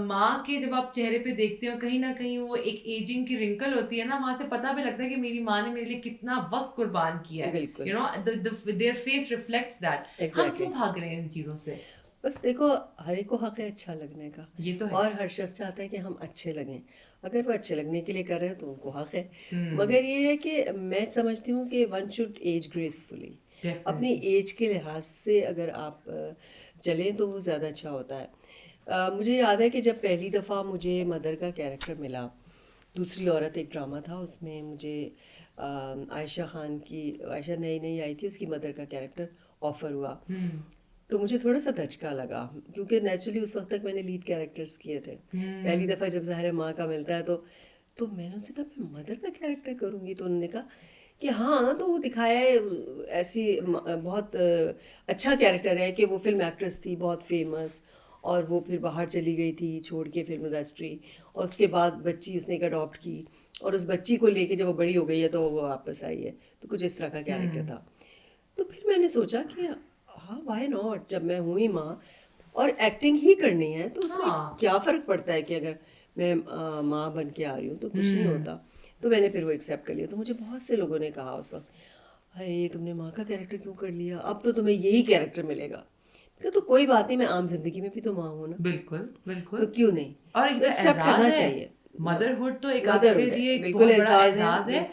ماں کے جب آپ چہرے پہ دیکھتے ہیں اور کہیں نہ کہیں وہ ایک ایجنگ کی رنکل ہوتی ہے نا, وہاں سے پتہ بھی لگتا ہے کہ میری ماں نے میرے لیے کتنا وقت قربان کیا ہے. بالکل, دیئر فیس ریفلیکٹس دیٹ. ہم کیوں بھاگ رہے ہیں ان چیزوں سے؟ بس دیکھو, ہر ایک کو حق ہے اچھا لگنے کا, یہ تو ہے, اور ہر شخص چاہتا ہے کہ ہم اچھے لگیں. اگر وہ اچھے لگنے کے لیے کر رہے ہیں تو ان کو حق ہے. مگر یہ ہے کہ میں سمجھتی ہوں کہ ون شوڈ ایج گریسفلی. اپنی ایج کے لحاظ سے اگر آپ چلیں تو وہ زیادہ اچھا ہوتا ہے. مجھے یاد ہے کہ جب پہلی دفعہ مجھے مدر کا کیریکٹر ملا, دوسری عورت ایک ڈرامہ تھا, اس میں مجھے عائشہ خان کی, عائشہ نئی نئی آئی تھی, اس کی مدر کا کیریکٹر آفر ہوا. تو مجھے تھوڑا سا دھچکا لگا, کیونکہ نیچرلی اس وقت تک میں نے لیڈ کیریکٹرس کیے تھے. پہلی دفعہ جب ظاہر ماں کا ملتا ہے تو میں نے ان سے کہا میں مدر کا کیریکٹر کروں گی. تو انہوں نے کہا کہ ہاں, تو وہ دکھایا ہے ایسی بہت اچھا کیریکٹر ہے کہ وہ فلم ایکٹریس تھی بہت فیمس, اور وہ پھر باہر چلی گئی تھی چھوڑ کے فلم انڈسٹری, اور اس کے بعد بچی اس نے ایک اڈاپٹ کی, اور اس بچی کو لے کے جب وہ بڑی ہو گئی ہے تو وہ واپس آئی ہے. تو کچھ اس طرح کا کیریکٹر تھا. تو پھر میں نے سوچا کہ ہاں وائی ناٹ, جب میں ہوئی ماں اور ایکٹنگ ہی کرنی ہے تو اس میں کیا فرق پڑتا ہے کہ اگر میں ماں بن کے آ رہی ہوں تو کچھ نہیں ہوتا. تو میں نے پھر وہ ایکسیپٹ کر لیا. تو مجھے بہت سے لوگوں نے کہا اس وقت, ہائے تم نے ماں کا کیریکٹر کیوں کر لیا, اب تو تمہیں یہی کیریکٹر ملے گا. تو کوئی بات نہیں, میں عام زندگی میں بھی تو ماں ہوں نا. بالکل بالکل, تو کیوں نہیں, اور ایکسیپٹ کرنا چاہیے. مدرہڈ تو ایک آپ کے لیے ایک بہت بڑا اعزاز ہے.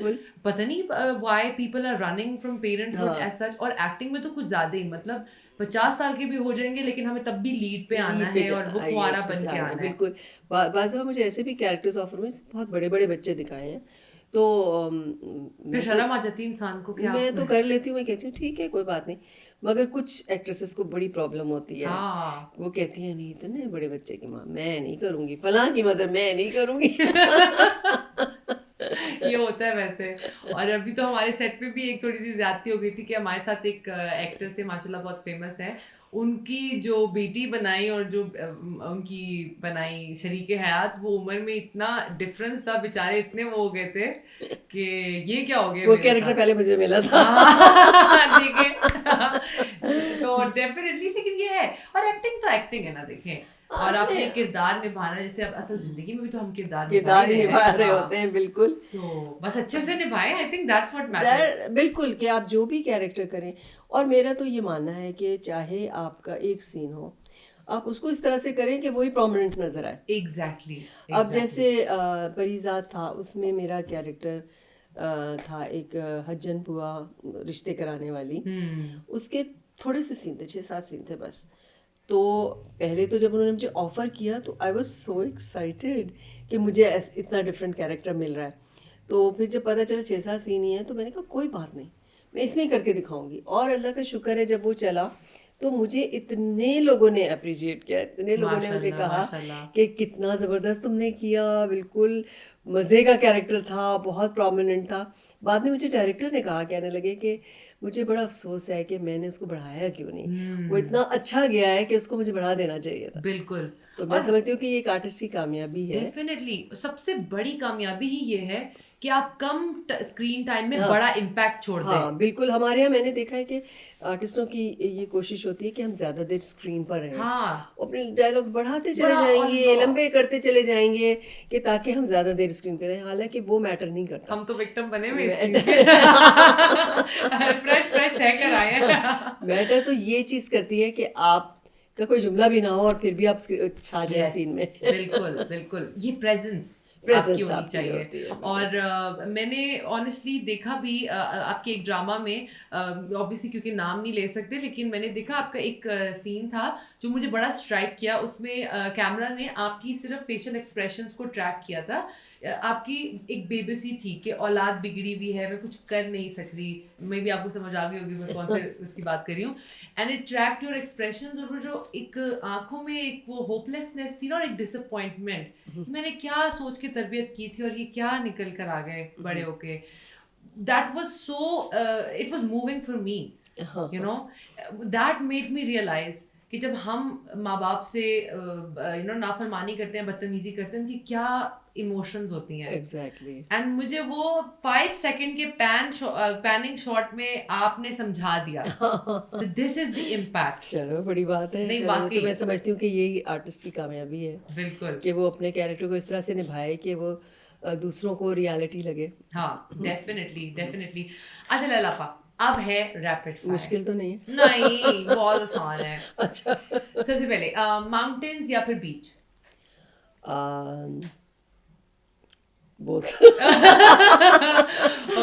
پتہ نہیں why people are running from parenthood as such. اور ایکٹنگ میں تو کچھ زیادہ ہی, مطلب 50 سال کے بھی ہو جائیں گے لیکن ہمیں تب بھی لیڈ پہ آنا ہے اور وہ کنوارا بن کے آنا ہے. بالکل. بعض دفعہ مجھے ایسے بھی کیریکٹرز آفر ہوئے, بہت بڑے بڑے بچے دکھائے ہیں, تو پھر شرم آ جاتی انسان کو. کیا میں تو کر لیتی ہوں, میں کہتی ہوں ٹھیک ہے کوئی بات نہیں. مگر کچھ ایکٹریسز کو بڑی پرابلم ہوتی ہے, وہ کہتی ہیں نہیں اتنے بڑے بچے کی ماں میں نہیں کروں گی, فلاں کی مدر میں نہیں کروں گی. یہ ہوتا ہے ویسے. اور ابھی تو ہمارے سیٹ پہ بھی ایک تھوڑی سی زیادتی ہو گئی تھی کہ ہمارے ساتھ ایک ایکٹر تھے ماشاء اللہ بہت فیمس ہے, ان کی جو بیٹی بنائی اور جو ان کی بنائی شریک حیات, وہ عمر میں اتنا ڈفرینس تھا, بیچارے اتنے وہ ہو گئے تھے کہ یہ کیا ہو گیا. وہ کیریکٹر پہلے مجھے ملا تھا. دیکھیں تو ڈیفینیٹلی, لیکن یہ ہے, اور ایکٹنگ تو ایکٹنگ ہے نا. دیکھیں, اور آپ نے کردار نبھانا, جیسے اب اصل زندگی میں بھی تو ہم کردار نبھا رہے ہوتے ہیں. بالکل, تو بس اچھے سے نبھائیں. I think that's what matters. بالکل, کہ آپ جو بھی کیریکٹر کریں. اور میرا تو یہ ماننا ہے کہ چاہے آپ کا ایک سین ہو, آپ اس کو اس طرح سے کریں کہ وہی پرومیننٹ نظر آئے. ایگزیکٹلی. اب جیسے پریزاد تھا, اس میں میرا کیریکٹر تھا ایک حجن بوا رشتے کرانے والی. اس کے تھوڑے سے سین تھے, 6-7 سین تھے بس. تو پہلے تو جب انہوں نے مجھے آفر کیا تو آئی واز سو ایکسائٹیڈ کہ مجھے اتنا ڈفرینٹ کیریکٹر مل رہا ہے. تو پھر جب پتہ چلا 6-7 سین ہی ہیں, تو میں نے کہا کوئی بات نہیں, میں اس میں ہی کر کے دکھاؤں گی. اور اللہ کا شکر ہے جب وہ چلا تو مجھے اتنے لوگوں نے اپریشیٹ کیا, اتنے لوگوں نے مجھے کہا کہ کتنا زبردست تم نے کیا, بالکل مزے کا کیریکٹر تھا, بہت پرومیننٹ تھا. بعد میں مجھے ڈائریکٹر نے کہا, کہنے لگے کہ مجھے بڑا افسوس ہے کہ میں نے اس کو بڑھایا کیوں نہیں, وہ اتنا اچھا گیا ہے کہ اس کو مجھے بڑھا دینا چاہیے تھا. بالکل. تو میں سمجھتی ہوں کہ یہ ایک آرٹسٹ کی کامیابی ہے. ڈیفینیٹلی سب سے بڑی کامیابی ہی یہ ہے کہ آپ کم اسکرین ٹائم میں بڑا امپیکٹ چھوڑ دیں. ہاں بالکل, ہمارے یہاں میں نے دیکھا ہے کہ آرٹسٹوں کی یہ کوشش ہوتی ہے کہ ہم زیادہ دیر اسکرین پر رہیں, اپنے ڈائلاگ بڑھاتے چلے جائیں گے, لمبے کرتے چلے جائیں گے کہ تاکہ ہم زیادہ دیر اسکرین پہ رہیں. حالانکہ وہ میٹر نہیں کرتا. ہم تو وکٹم بنے ہوئے اس چیز کے, فریش سہ کر آئے ہیں. میٹر تو یہ چیز کرتی ہے کہ آپ کا کوئی جملہ بھی نہ ہو اور پھر بھی آپ چھا جائیں سین میں. بالکل بالکل, یہ پریزنس آپ کی ہونی چاہیے. اور میں نے آنیسٹلی دیکھا بھی آپ کے ایک ڈرامہ میں, اوبیسلی کیونکہ نام نہیں لے سکتے, لیکن میں نے دیکھا آپ کا ایک سین تھا جو مجھے بڑا اسٹرائک کیا. اس میں کیمرہ نے آپ کی صرف فیشل ایکسپریشنس کو ٹریک کیا تھا. آپ کی ایک بے بسی تھی کہ اولاد بگڑی ہوئی ہے, میں کچھ کر نہیں سک رہی, میں بھی آپ کو سمجھ آ گئی ہوگی میں کون سے اس کی بات کر رہی ہوں. And it tracked your expressions, اور وہ جو ایک آنکھوں میں ایک وہ ہوپ لیسنیس تھی نا, اور ایک ڈس اپوائنٹمنٹ, میں نے کیا سوچ کے تربیت کی تھی اور یہ کیا نکل کر آ گئے بڑے ہو کے. That was so, it was moving for me. you know. That made me realize کہ جب ہم ماں باپ سے نافرمانی کرتے ہیں, بدتمیزی کرتے ہیں, ان کی کیا ایموشنز ہوتی ہیں. ایگزیکٹلی. اینڈ مجھے وہ 5 سیکنڈ کے پیننگ شاٹ میں آپ نے سمجھا دیا. So this is the impact. چلو بڑی بات ہے. نہیں, تو واقعی میں سمجھتی ہوں کہ یہی آرٹسٹ کی کامیابی ہے, بالکل, کہ وہ اپنے کیریکٹر کو اس طرح سے نبھائے کہ وہ دوسروں کو ریالٹی لگے. ہاں, ڈیفینیٹلی ڈیفینیٹلی. اچھا لاپا, اب ہے ریپڈ فائر. مشکل تو نہیں ہے؟ نہیں, بہت آسان ہے. اچھا, سب سے پہلے ماؤنٹینز یا پھر بیچ؟ both. Oh,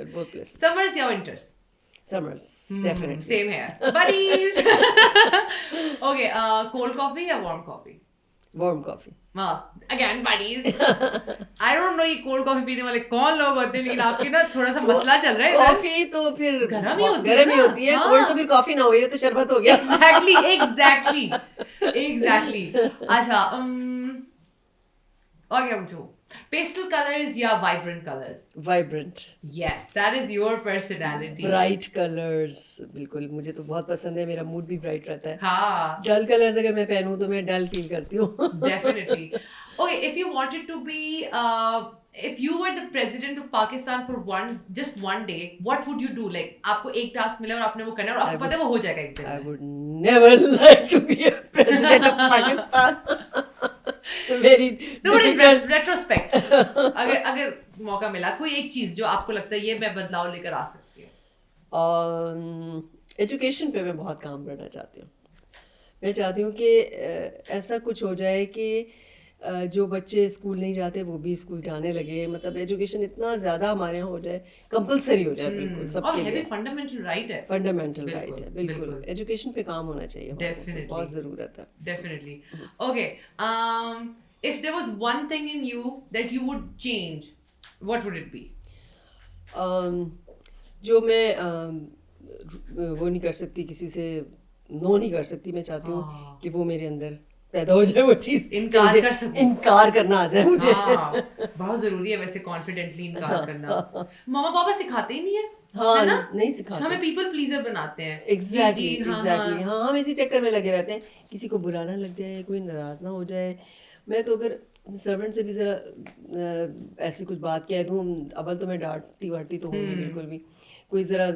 at both places. Summers یا winters? Summers, definitely. Same here. Buddies. Okay, cold coffee یا warm coffee? Warm coffee. Again, buddies. I don't know یہ cold coffee پینے والے کون لوگ ہوتے ہیں, لیکن آپ کے نا تھوڑا سا مسئلہ چل رہا ہے. کافی تو پھر گرم ہی ہوتی ہے, گرم ہی ہوتی ہے. کولڈ تو پھر کافی نہ ہوئی ہو تو شربت ہو گیا. ایگزیکٹلی. اچھا, اور کیا پوچھوں, پیسٹل کلرز یا vibrant colours? Vibrant. Yes, that is your personality. Bright colors, بالکل مجھے تو بہت پسند ہے. میرا موڈ بھی برائٹ رہتا ہے. ہاں, ڈل کلرز اگر میں پہنوں تو میں ڈل فیل کرتی ہوں. definitely. Okay, if you wanted to be, if you were the president of Pakistan for just one day, what would you do? Like, آپ کو ایک ٹاسک ملے اور آپ نے وہ کرنا ہے اور آپ کو پتہ ہے وہ ہو جائے گا ایک دن. I would never like to be a president of Pakistan. It's a very difficult. Retrospect. اگر موقع ملا, کوئی ایک چیز جو آپ کو لگتا ہے یہ میں بدلاؤ لے کر آ سکتی ہوں. ایجوکیشن پہ میں بہت کام کرنا چاہتی ہوں. میں چاہتی ہوں کہ ایسا کچھ ہو جائے کہ جو بچے اسکول نہیں جاتے وہ بھی اسکول جانے لگے. مطلب ایجوکیشن اتنا زیادہ ہمارے یہاں ہو جائے, کمپلسری ہو جائے بالکل سب کے لیے. فنڈامنٹل رائٹ ہے, فنڈامنٹل رائٹ ہے, بالکل. ایجوکیشن پہ کام ہونا چاہیے, بہت ضرورت ہے. Definitely. Okay, if there was one thing in you that you would change, what would it be? جو میں وہ نہیں کر سکتی, کسی سے نو نہیں کر سکتی, میں چاہتی ہوں کہ وہ میرے اندر پیدا ہو جائے وہ چیز, انکار کرنا آ جائے مجھے. بہت ضروری ہے ویسے کانفیڈنٹلی انکار کرنا. ماما پاپا سکھاتے ہی نہیں ہے. ہاں, نہیں سکھاتے, ہمیں پیپل پلیزر بناتے ہیں. ایگزیکٹلی. ہاں, ہم اسی چکر میں لگے رہتے ہیں, کسی کو برا نہ لگ جائے, کوئی ناراض نہ ہو جائے. میں تو اگر سرونٹ سے بھی ذرا ایسی کچھ بات کہہ دوں, اول تو میں ڈانٹتی واٹتی تو ہوں گی بالکل بھی, کوئی ذرا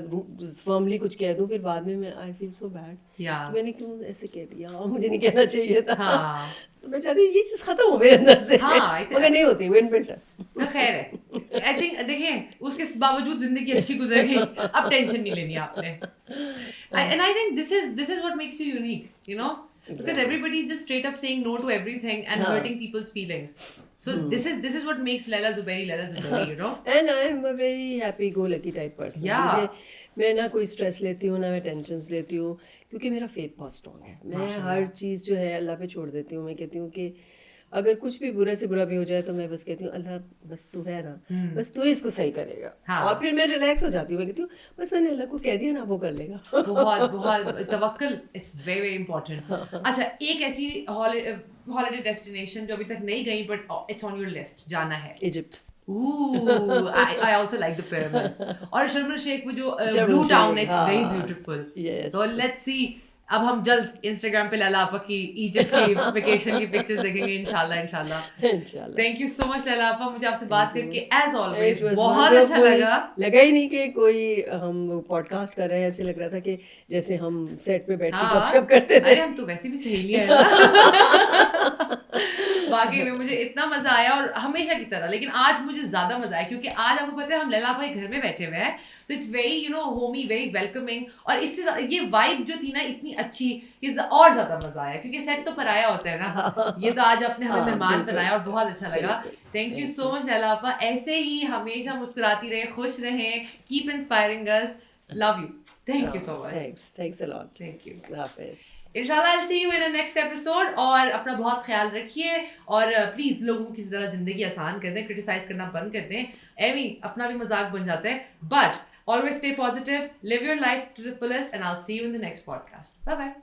فرملی کچھ کہہ دوں, پھر بعد میں آئی فیل سو بیڈ, میں نے کیوں ایسے کہہ دیا, مجھے نہیں کہنا چاہیے تھا. تو میں چاہتی ہوں یہ چیز ختم ہو میرے اندر سے, مگر نہیں ہوتی, وہ انبلٹ ہے. خیر ہے. آئی تھنک دیکھیں اس کے باوجود زندگی اچھی گزر گئی, اب ٹینشن نہیں لینی آپ نے. And I think this is what makes you unique, you know. Because everybody is just straight up saying no to everything and hurting people's feelings. So this is what makes Laila Zubairi, you know. And I am a very happy go lucky type person. مجھے میں نہ کوئی اسٹریس لیتی ہوں, نہ میں ٹینشنس لیتی ہوں, کیونکہ میرا فیتھ بہت اسٹرانگ ہے. میں ہر چیز جو ہے اللہ پہ چھوڑ دیتی ہوں. میں کہتی ہوں کہ اگر کچھ بھی برے سے برا بھی ہو جائے تو میں بس کہتی ہوں اللہ بس تو ہے نا, بس تو ہی اس کو صحیح کرے گا. اور پھر میں ریلیکس ہو جاتی ہوں, میں کہتی ہوں بس میں نے اللہ کو کہہ دیا نا, وہ کر لے گا. بہت بہت توکل از ویری ویری امپورٹنٹ. اچھا, ایک ایسی ہالیڈے ڈیسٹینیشن جو ابھی تک نہیں گئی but it's on your list, جانا ہے. Egypt. I also like the pyramids. اور شرم الشیخ میں جو blue town, it's very beautiful. So let's see. اب ہم جلد انسٹاگرام پہ لیلا آپا کی ایجپٹ کی ویکیشن کی پکچرز دیکھیں گے انشاءاللہ. تھینک یو سو مچ لیلا آپا, مجھے آپ سے بات کر کے ایز آلویز بہت اچھا لگا ہی نہیں کہ کوئی ہم پوڈ کاسٹ کر رہے ہیں, ایسے لگ رہا تھا کہ جیسے ہم سیٹ پہ بیٹھ کے گپ شپ کرتے تھے. ارے ہم تو ویسے بھی سہیلیاں ہیں. واقعی میں مجھے اتنا مزہ آیا, اور ہمیشہ کی طرح, لیکن آج مجھے زیادہ مزہ آیا کیونکہ آج آپ کو پتہ ہے ہم لیلا آپا کے گھر میں بیٹھے ہوئے ہیں. So it's very you know homey, very welcoming, اور اس سے یہ وائب جو تھی نا اتنی اچھی کہ اور زیادہ مزہ آیا, کیونکہ سیٹ تو پرایا ہوتا ہے نا, یہ تو آج آپ نے ہمیں مہمان بنایا اور بہت اچھا لگا. تھینک یو سو مچ لیلا آپا. ایسے ہی ہمیشہ مسکراتی رہیں, خوش رہیں, keep inspiring us. Love you. Thank you so much. Thanks a lot. Thank you. Hafiz. Inshallah I'll see you in the next episode. اور اپنا بہت خیال رکھیے, اور پلیز لوگوں کی ذرا زندگی آسان کر دیں, کرٹیسائز کرنا بند کر دیں. ایوی اپنا بھی مذاق بن جاتا ہے, but always stay positive, live your life to the fullest, and I'll see you in the next podcast. Bye bye.